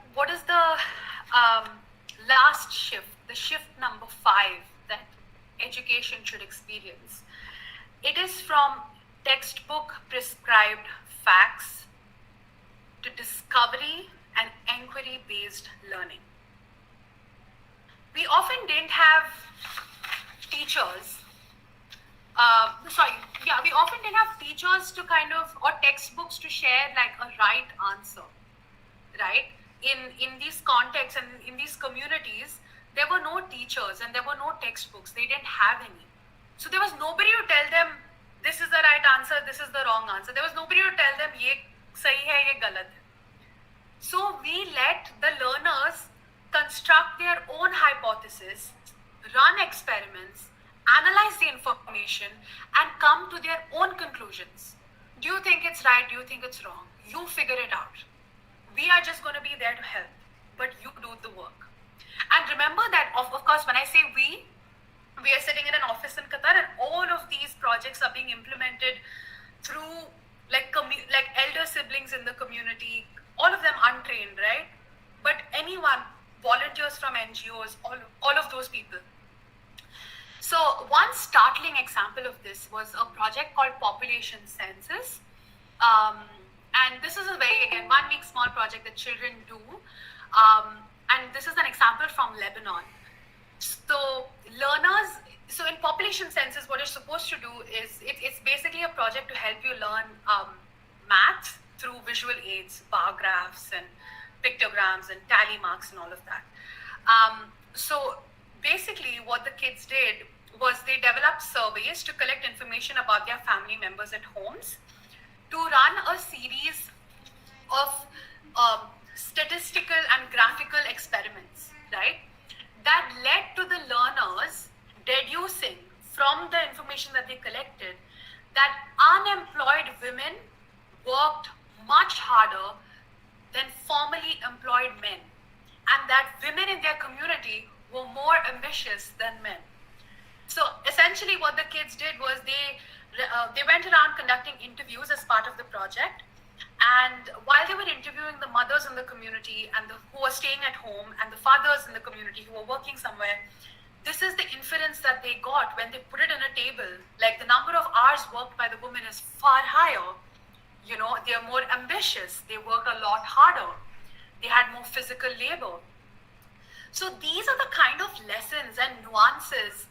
last shift, the shift number 5 that education should experience? It is from textbook prescribed facts to discovery and inquiry based learning. We often didn't have teachers. We often didn't have teachers to kind of, or textbooks to share like a right answer, right? In these contexts and in these communities, there were no teachers and there were no textbooks. They didn't have any. So there was nobody to tell them, this is the right answer, this is the wrong answer. There was nobody to tell them, ye sahi hai, ye galat hai. So we let the learners construct their own hypothesis, run experiments, analyze the information, and come to their own conclusions. Do you think it's right? Do you think it's wrong? You figure it out. We are just going to be there to help, but you do the work. And remember that, of course, when I say we are sitting in an office in Qatar, and all of these projects are being implemented through like elder siblings in the community, all of them untrained, right? But anyone, volunteers from NGOs, all of those people. So one startling example of this was a project called Population Census. And this is a very, again, 1 week small project that children do. And this is an example from Lebanon. So in population census, what you're supposed to do is, it's basically a project to help you learn math through visual aids, bar graphs and pictograms and tally marks and all of that. So basically what the kids did was they developed surveys to collect information about their family members at homes, to run a series of statistical and graphical experiments, right? That led to the learners deducing from the information that they collected that unemployed women worked much harder than formally employed men, and that women in their community were more ambitious than men. So essentially what the kids did was they went around conducting interviews as part of the project, and while they were interviewing the mothers in the community and who were staying at home, and the fathers in the community who were working somewhere, this is the inference that they got when they put it in a table. Like, the number of hours worked by the women is far higher. You know, they are more ambitious, they work a lot harder, they had more physical labor. So these are the kind of lessons and nuances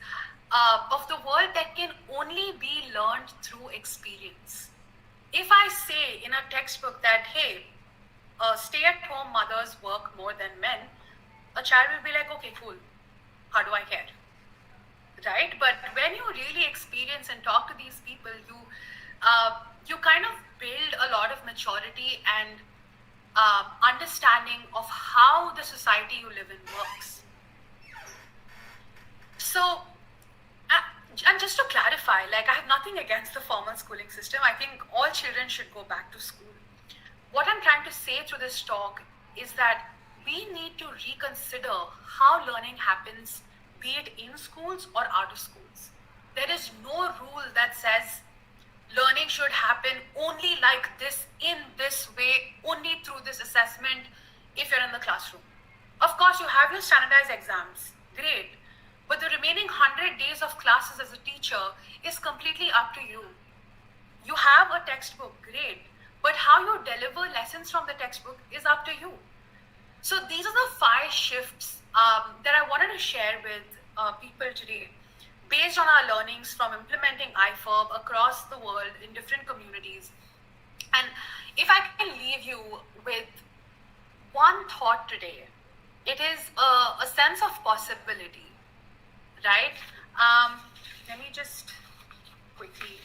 of the world that can only be learned through experience. If I say in a textbook that, hey, stay-at-home mothers work more than men, a child will be like, okay, cool, how do I care? Right? But when you really experience and talk to these people, you kind of build a lot of maturity and understanding of how the society you live in works. So, and just to clarify, like, I have nothing against the formal schooling system. I think all children should go back to school. What I'm trying to say through this talk is that we need to reconsider how learning happens, be it in schools or out of schools. There is no rule that says learning should happen only like this, in this way, only through this assessment if you're in the classroom. Of course, you have your standardized exams, great. But the remaining 100 days of classes as a teacher is completely up to you. You have a textbook, great. But how you deliver lessons from the textbook is up to you. So these are the 5 shifts that I wanted to share with people today, based on our learnings from implementing IFERB across the world in different communities. And if I can leave you with one thought today, it is a sense of possibility, right? Let me just quickly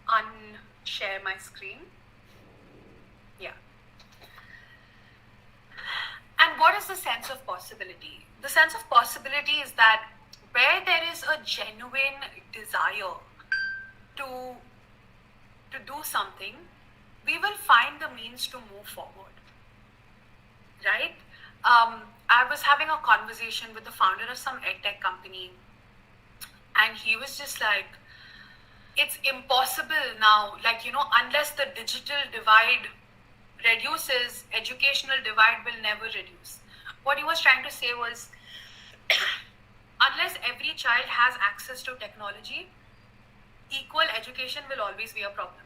unshare my screen. Yeah. And what is the sense of possibility? The sense of possibility is that where there is a genuine desire to do something, we will find the means to move forward, right? I was having a conversation with the founder of some edtech company, and he was just like, it's impossible now, like, unless the digital divide reduces, educational divide will never reduce. What he was trying to say was, unless every child has access to technology, equal education will always be a problem.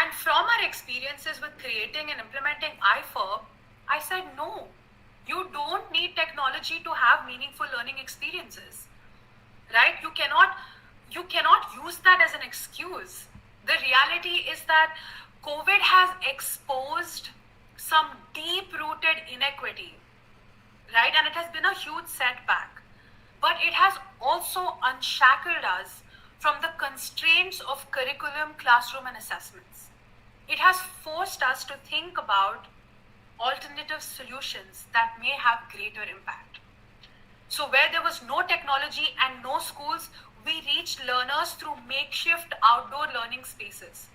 And from our experiences with creating and implementing IFERB, I said, no, you don't need technology to have meaningful learning experiences, right? You cannot use that as an excuse. The reality is that COVID has exposed some deep-rooted inequity, right? And it has been a huge setback. But it has also unshackled us from the constraints of curriculum, classroom, and assessments. It has forced us to think about alternative solutions that may have greater impact. So where there was no technology and no schools, we reached learners through makeshift outdoor learning spaces.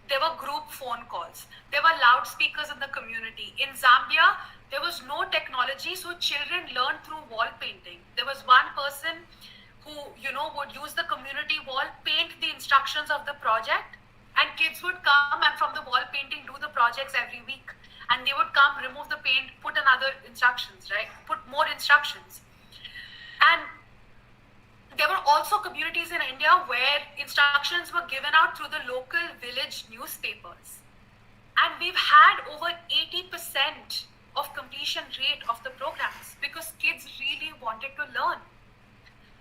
There were group phone calls. There were loudspeakers in the community. In Zambia, there was no technology, so children learned through wall painting. There was one person who, would use the community wall, paint the instructions of the project, and kids would come and from the wall painting do the projects every week. And they would come, remove the paint, put another instructions, right? Put more instructions. And there were also communities in India where instructions were given out through the local village newspapers. And we've had over 80% of completion rate of the programs because kids really wanted to learn.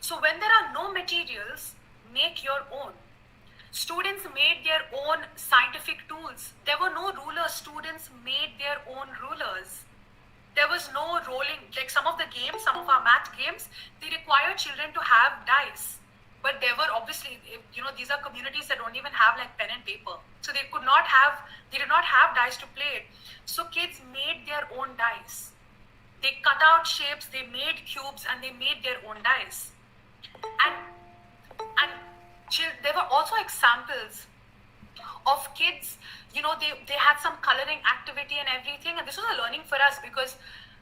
So when there are no materials, make your own. Students made their own scientific tools. There were no rulers. Students made their own rulers. There was no rolling. Like some of the games, some of our math games, they require children to have dice. But there were obviously, these are communities that don't even have like pen and paper. So they did not have dice to play it. So kids made their own dice. They cut out shapes, they made cubes, and they made their own dice. And there were also examples of kids, they had some coloring activity and everything. And this was a learning for us because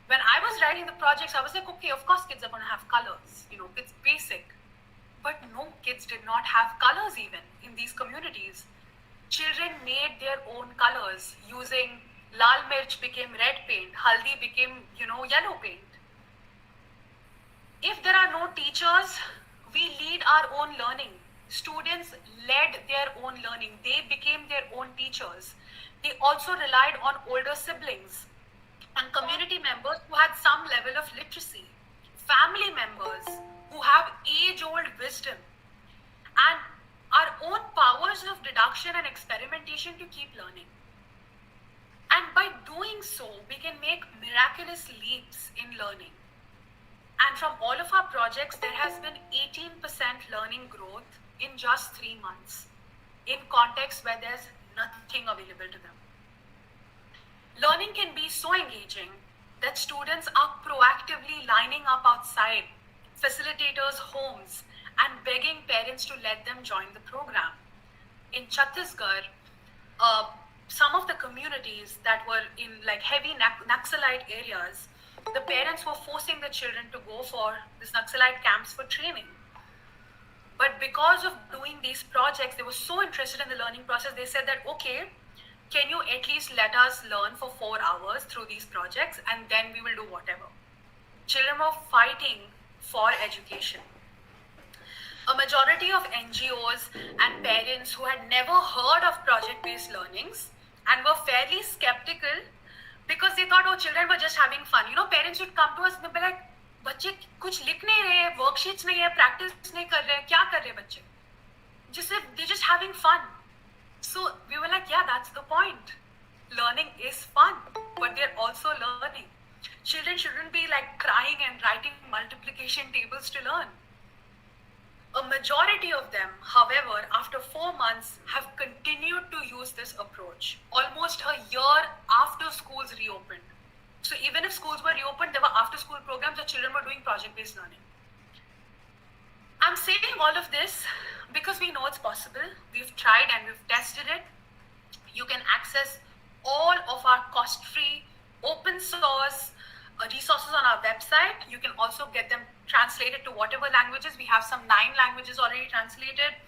when I was writing the projects, I was like, okay, of course kids are going to have colors. It's basic. But no, kids did not have colors even in these communities. Children made their own colors using lal mirch became red paint, haldi became, yellow paint. If there are no teachers, we lead our own learning. Students led their own learning. They became their own teachers. They also relied on older siblings and community members who had some level of literacy, family members who have age-old wisdom, and our own powers of deduction and experimentation to keep learning. And by doing so, we can make miraculous leaps in learning. And from all of our projects, there has been 18% learning growth in just 3 months in contexts where there's nothing available to them. Learning can be so engaging that students are proactively lining up outside facilitators' homes and begging parents to let them join the program. In Chhattisgarh, some of the communities that were in like heavy Naxalite areas, the parents were forcing the children to go for these Naxalite camps for training. But because of doing these projects, they were so interested in the learning process, they said that, okay, can you at least let us learn for 4 hours through these projects and then we will do whatever. Children were fighting for education. A majority of NGOs and parents who had never heard of project-based learnings and were fairly skeptical because they thought, oh, children were just having fun. Parents would come to us and they'd be like, बच्चे कुछ लिख नहीं रहे, worksheets नहीं है, practice नहीं कर रहे, क्या कर रहे बच्चे? They're just having fun. So we were like, yeah, that's the point. Learning is fun, but they're also learning. Children shouldn't be like crying and writing multiplication tables to learn. A majority of them, however, after 4 months have continued to use this approach, almost a year after schools reopened. So even if schools were reopened, there were after-school programs that children were doing project-based learning. I'm saying all of this because we know it's possible. We've tried and we've tested it. You can access all of our cost-free, open source resources on our website. You can also get them translated to whatever languages. We have some 9 languages already translated.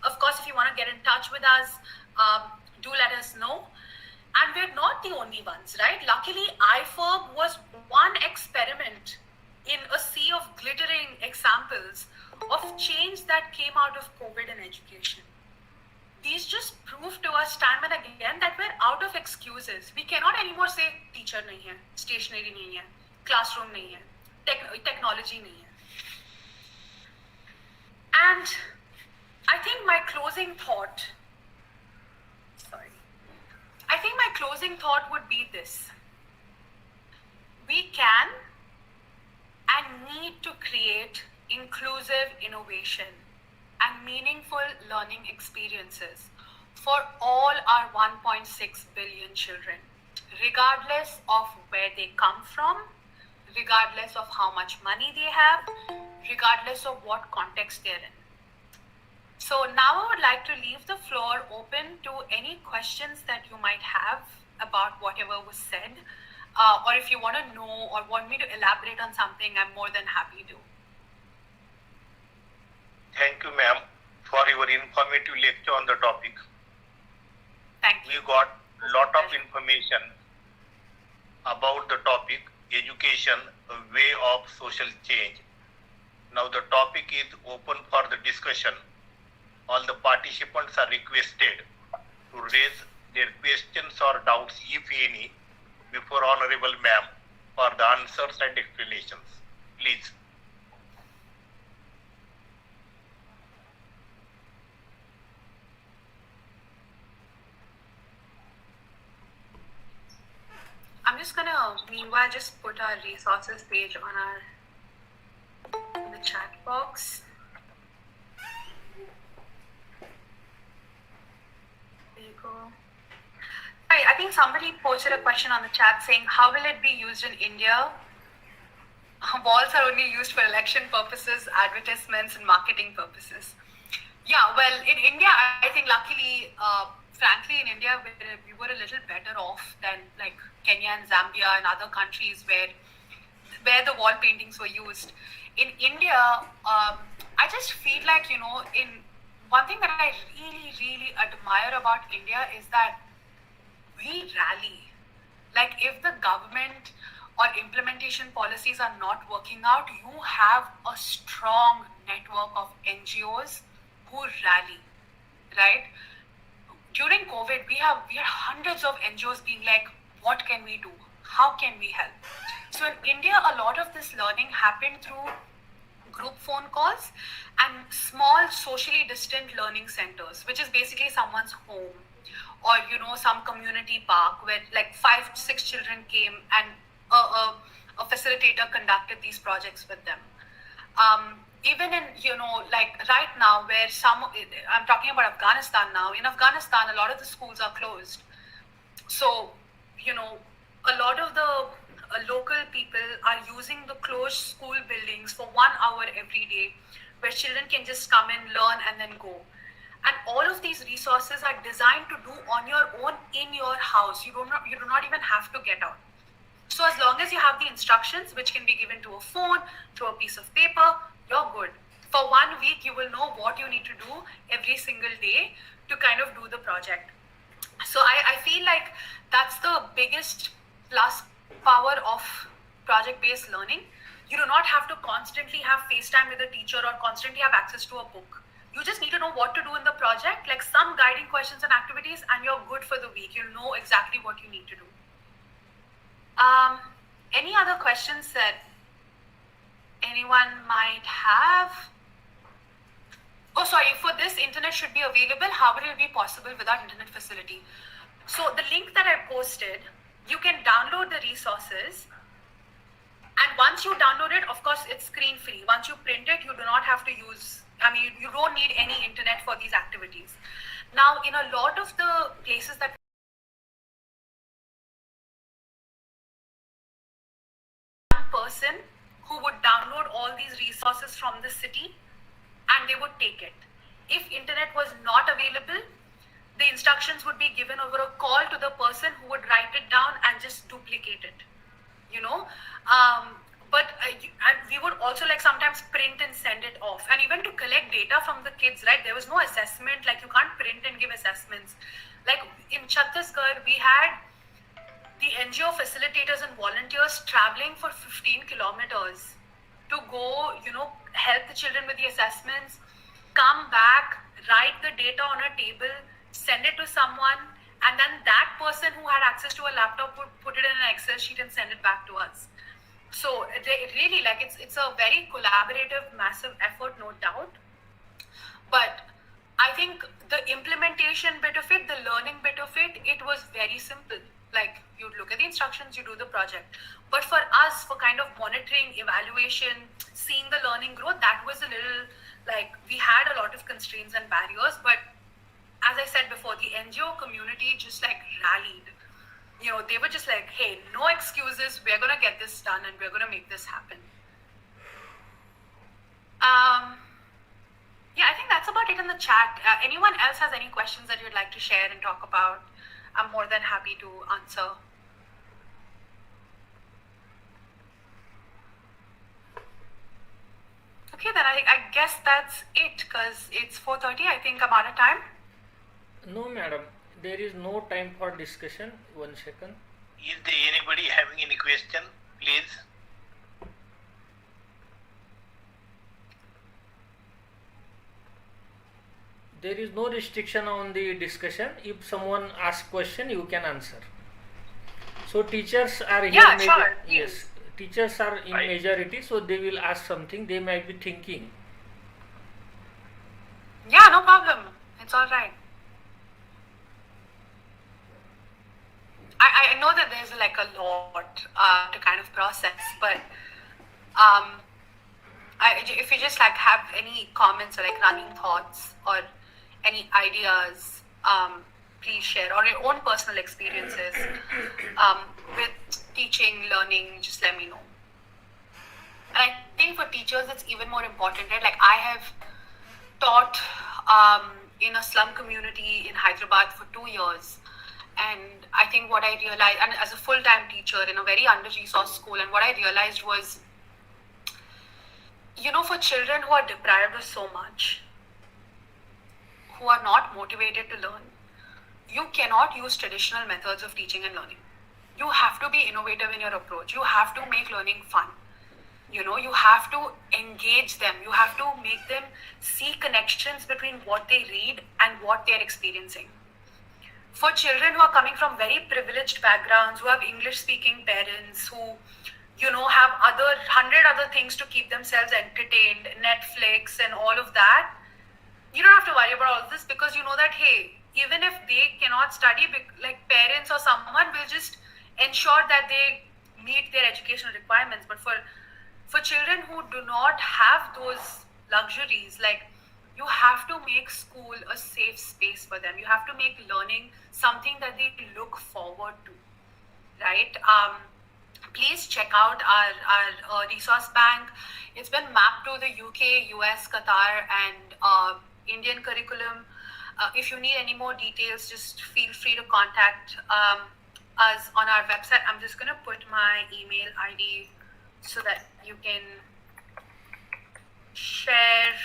Of course, if you want to get in touch with us, do let us know. And we're not the only ones, right? Luckily, iFerb was one experiment in a sea of glittering examples of change that came out of COVID in education. These just prove to us time and again that we're out of excuses. We cannot anymore say teacher nahi hai, stationery nahi hai, classroom nahi hai, technology nahi hai. And I think my closing thought would be this. We can and need to create inclusive innovation and meaningful learning experiences for all our 1.6 billion children, regardless of where they come from, regardless of how much money they have, regardless of what context they're in. So now I would like to leave the floor open to any questions that you might have about whatever was said, or if you want to know or want me to elaborate on something, I'm more than happy to. Thank you, ma'am, for your informative lecture on the topic. Thank you. We got a lot of information about the topic, education, a way of social change. Now the topic is open for the discussion. All the participants are requested to raise their questions or doubts, if any, before Honorable Ma'am for the answers and explanations. Please. I'm just gonna, meanwhile, just put our resources page on in the chat box. There you go. Right, I think somebody posted a question on the chat saying, how will it be used in India? Walls are only used for election purposes, advertisements, and marketing purposes. Yeah, well, in India, I think luckily, frankly, in India, we were a little better off than like Kenya and Zambia and other countries where the wall paintings were used. In India, I just feel like, in one thing that I really, really admire about India is that we rally. Like if the government or implementation policies are not working out, you have a strong network of NGOs who rally, right? During COVID, we had hundreds of NGOs being like, what can we do? How can we help? So in India, a lot of this learning happened through group phone calls and small socially distant learning centers, which is basically someone's home or, some community park where like 5-6 children came and a facilitator conducted these projects with them. Even in, like right now where I'm talking about Afghanistan now, in Afghanistan, a lot of the schools are closed. So, a lot of the local people are using the closed school buildings for 1 hour every day where children can just come in, learn, and then go. And all of these resources are designed to do on your own in your house. You do not even have to get out. So as long as you have the instructions, which can be given to a phone, to a piece of paper, you're good. For 1 week, you will know what you need to do every single day to kind of do the project. So I feel like that's the biggest plus power of project-based learning. You do not have to constantly have FaceTime with a teacher or constantly have access to a book. You just need to know what to do in the project, like some guiding questions and activities, and you're good for the week. You'll know exactly what you need to do. Any other questions that anyone might have? Oh, sorry, for this, internet should be available. How will it be possible without internet facility? So the link that I posted, you can download the resources. And once you download it, of course, it's screen free. Once you print it, you do not have to use, you don't need any internet for these activities. Now, in a lot of the places that person who would download all these resources from the city and they would take it. If internet was not available, the instructions would be given over a call to the person who would write it down and just duplicate it. but and we would also like sometimes print and send it off, and even to collect data from the kids, right? There was no assessment, like you can't print and give assessments. Like in Chhattisgarh, we had the NGO facilitators and volunteers traveling for 15 kilometers to go, help the children with the assessments, come back, write the data on a table, send it to someone, and then that person who had access to a laptop would put it in an Excel sheet and send it back to us. So they really, like, it's a very collaborative, massive effort, no doubt. But I think the implementation bit of it, the learning bit of it, it was very simple. Like, you look at the instructions, you do the project. But for us, for kind of monitoring, evaluation, seeing the learning growth, that was a little, like, we had a lot of constraints and barriers. But as I said before, the NGO community just like rallied. They were just like, hey, no excuses, we're going to get this done and we're going to make this happen. Yeah, I think that's about it in the chat. Anyone else has any questions that you'd like to share and talk about? I'm more than happy to answer. Okay, then I guess that's it, because it's 4:30. I think I'm out of time. No, madam. There is no time for discussion. 1 second. Is there anybody having any question, please? There is no restriction on the discussion. If someone asks question, you can answer. So teachers are here. Yeah, sure. Yes, teachers are in Right. majority, so they will ask something. They might be thinking. Yeah, no problem. It's all right. I know that there's like a lot to kind of process, but if you just like have any comments or like running thoughts or any ideas, please share, or your own personal experiences with teaching, learning, just let me know. And I think for teachers, it's even more important, right? Like I have taught in a slum community in Hyderabad for 2 years. And I think what I realized, and as a full-time teacher in a very under-resourced school, and what I realized was, for children who are deprived of so much, who are not motivated to learn, you cannot use traditional methods of teaching and learning. You have to be innovative in your approach. You have to make learning fun. You have to engage them. You have to make them see connections between what they read and what they're experiencing. For children who are coming from very privileged backgrounds, who have English-speaking parents, who, have 100 other things to keep themselves entertained, Netflix and all of that, you don't have to worry about all of this, because you know that, hey, even if they cannot study, like parents or someone will just ensure that they meet their educational requirements. But for children who do not have those luxuries, like, you have to make school a safe space for them. You have to make learning something that they look forward to, right? Please check out our resource bank. It's been mapped to the UK, US, Qatar, and Indian curriculum. If you need any more details, just feel free to contact us on our website. I'm just going to put my email ID so that you can share.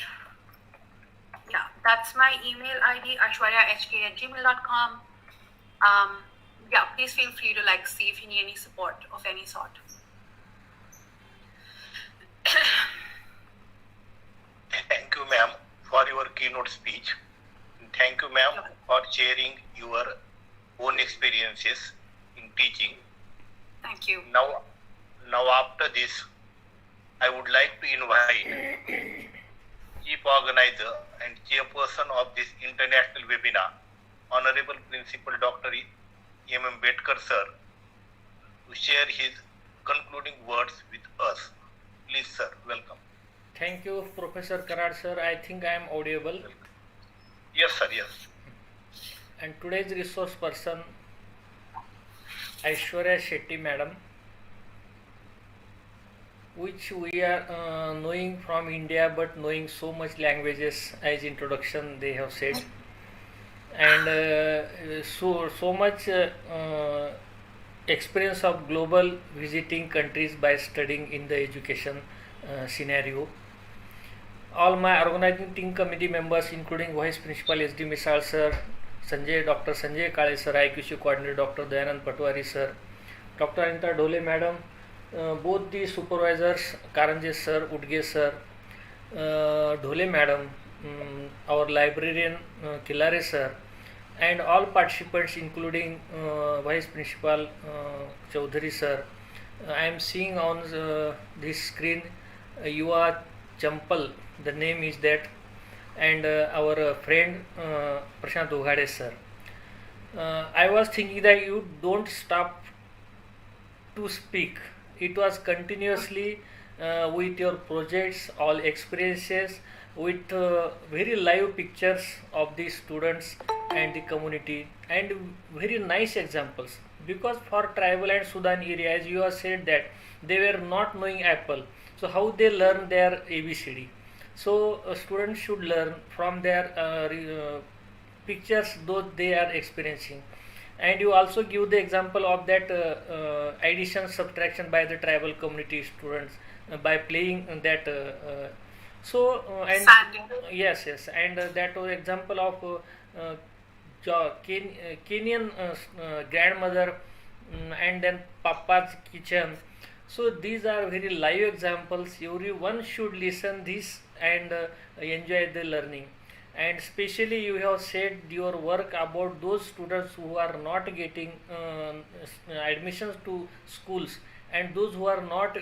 Yeah, that's my email ID, aishwaryahk@gmail.com. Yeah, please feel free to see if you need any support of any sort. Thank you, ma'am, for your keynote speech. Thank you, ma'am, for sharing your own experiences in teaching. Thank you. Now after this, I would like to invite Chief Organizer and Chairperson of this international webinar, Honorable Principal Dr. M.M. Bedkar sir, to share his concluding words with us. Please, sir, welcome. Thank you, Professor Karad sir. I think I am audible. Yes, sir, yes. And today's resource person, Aishwarya Shetty madam, which we are knowing from India, but knowing so much languages, as introduction they have said, and so much experience of global visiting countries by studying in the education scenario. All my organizing team committee members, including Vice Principal S.D. Misal sir, Dr. Sanjay Kale sir, IQC coordinator Dr. Dayanand Patwari sir, Dr. Anita Dhole madam, both the supervisors, Karanje sir, Udge sir, Dhole madam, our librarian Kilare sir, and all participants, including Vice Principal Chaudhary sir. I am seeing on this screen Yuva Champal, the name is that, and our friend Prashant Ughade sir. I was thinking that you don't stop to speak. It was continuously with your projects, all experiences, with very live pictures of the students and the community, and very nice examples. Because for tribal and Sudan areas, you have said that they were not knowing Apple, so how they learn their ABCD. So students should learn from their pictures those they are experiencing. And you also give the example of that addition subtraction by the tribal community students by playing that and yes, and that was example of Kenyan grandmother, and then Papa's kitchen. So these are very live examples. Everyone should listen this and enjoy the learning. And especially you have said your work about those students who are not getting admissions to schools, and those who are not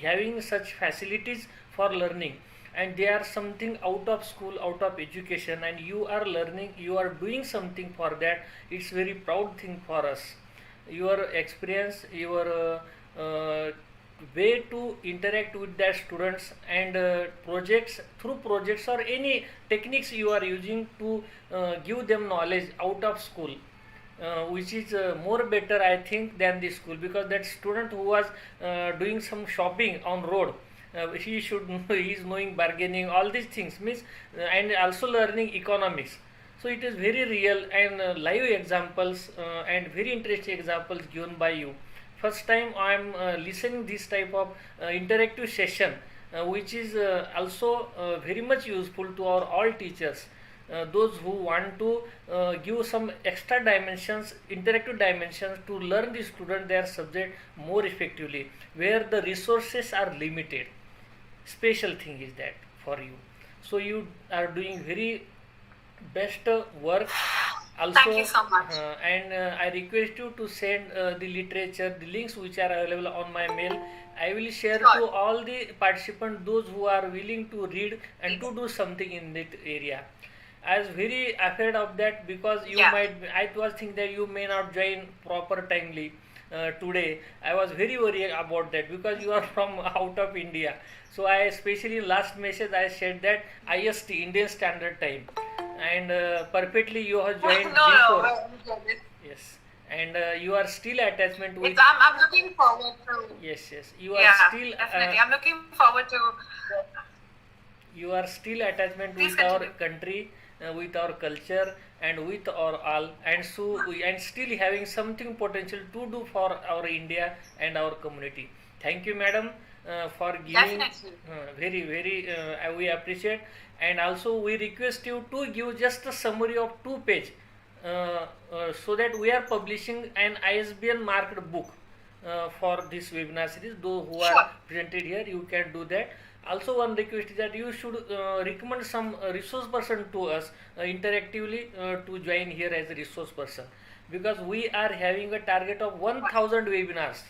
having such facilities for learning, and they are something out of school, out of education, and you are learning, you are doing something for that. It's very proud thing for us. Your experience, your way to interact with the students, and projects, through projects or any techniques you are using to give them knowledge out of school, which is more better I think than the school, because that student who was doing some shopping on road, he should know, he is knowing bargaining, all these things means, and also learning economics. So it is very real and live examples and very interesting examples given by you. First time I am listening this type of interactive session, which is also very much useful to our all teachers, those who want to give some extra dimensions, interactive dimensions, to learn the student their subject more effectively, where the resources are limited. Special thing is that for you. So you are doing very best work. Also, thank you so much. And I request you to send the literature, the links which are available on my mail. I will share to all the participants, those who are willing to read and to do something in that area. I was very afraid of that, because you might, I was thinking that you may not join proper timely today. I was very worried about that, because you are from out of India. So I especially last message I said that IST, Indian Standard Time, and perfectly you have joined before. No. Yes, and you are still attachment with. I'm looking forward to. Yes, you are still. Definitely, I'm looking forward to. You are still attachment with our country, with our culture, and with our all, and so and still having something potential to do for our India and our community. Thank you, madam, for giving. Very we appreciate. And also we request you to give just a summary of 2 pages, so that we are publishing an ISBN marked book for this webinar series. Those who are presented here, you can do that. Also one request is that you should recommend some resource person to us interactively to join here as a resource person, because we are having a target of 1000 webinars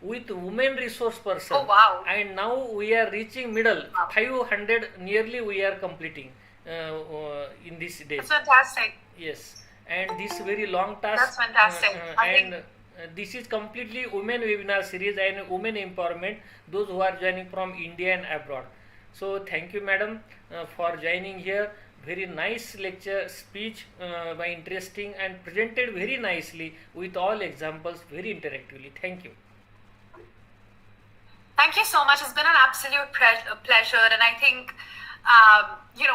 with women resource person. Oh, wow. And now we are reaching middle, 500 nearly we are completing in this day. That's fantastic. Yes, and this very long task. That's fantastic. This is completely women webinar series and women empowerment, those who are joining from India and abroad. So thank you, madam, for joining here. Very nice lecture, speech, by interesting and presented very nicely with all examples, very interactively. Thank you. Thank you so much. It's been an absolute pleasure, and I think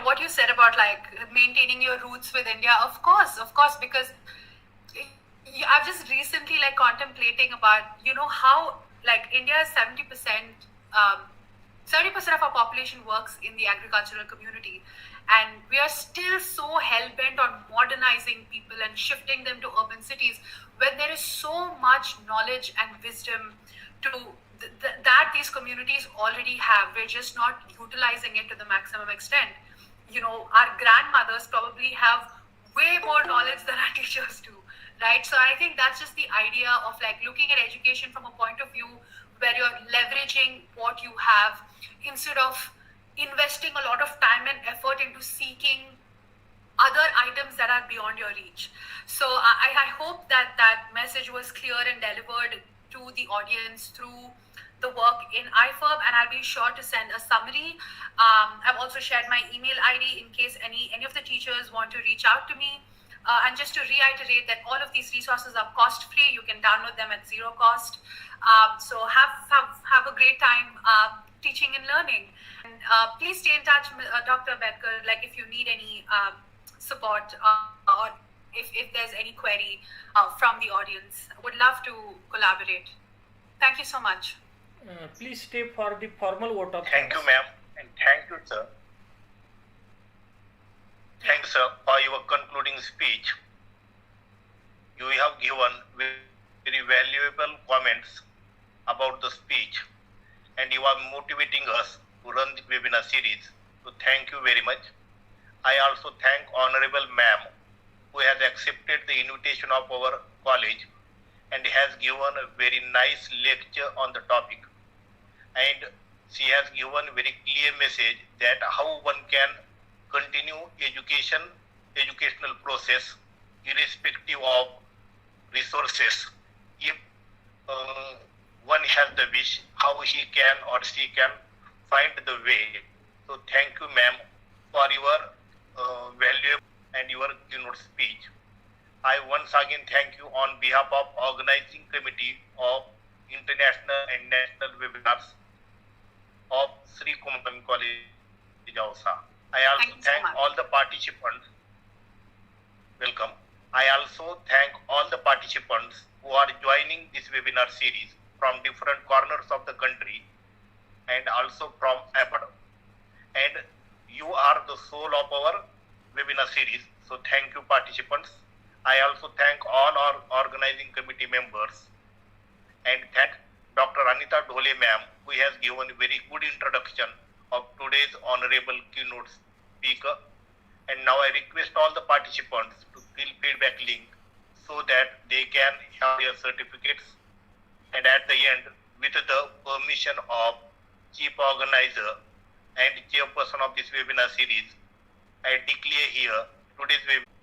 what you said about like maintaining your roots with India. Of course, because I've just recently contemplating about how India is 70%, 70% of our population works in the agricultural community, and we are still so hell bent on modernizing people and shifting them to urban cities when there is so much knowledge and wisdom to that these communities already have. We're just not utilizing it to the maximum extent. Our grandmothers probably have way more knowledge than our teachers do, right? So I think that's just the idea of looking at education from a point of view where you're leveraging what you have instead of investing a lot of time and effort into seeking other items that are beyond your reach. So I hope that that message was clear and delivered to the audience through the work in IFERB, and I'll be sure to send a summary. I've also shared my email ID in case any of the teachers want to reach out to me. And just to reiterate that all of these resources are cost-free. You can download them at zero cost. So have a great time teaching and learning. And please stay in touch, Dr. Bedkar, if you need any support or if there's any query from the audience. Would love to collaborate. Thank you so much. Please stay for the formal vote of Thank thanks. you, ma'am, and thank you, sir. Thanks, sir, for your concluding speech. You have given very valuable comments about the speech, and you are motivating us to run the webinar series. So thank you very much. I also thank Honorable Ma'am, who has accepted the invitation of our college and has given a very nice lecture on the topic. And she has given a very clear message that how one can continue educational process irrespective of resources. If one has the wish, how he can or she can find the way. So thank you, ma'am, for your valuable and your keynote speech. I once again thank you on behalf of organizing committee of international and national webinars of Shri Kumarswami College, Ausa. I also thank all the participants. Welcome. I also thank all the participants who are joining this webinar series from different corners of the country and also from abroad. And you are the soul of our webinar series. So thank you, participants. I also thank all our organizing committee members and thank Dr. Anita Dhole ma'am, who has given a very good introduction of today's honorable keynote speaker. And now I request all the participants to fill feedback link so that they can have their certificates. And at the end, with the permission of Chief Organizer and Chairperson of this webinar series, I declare here today's webinar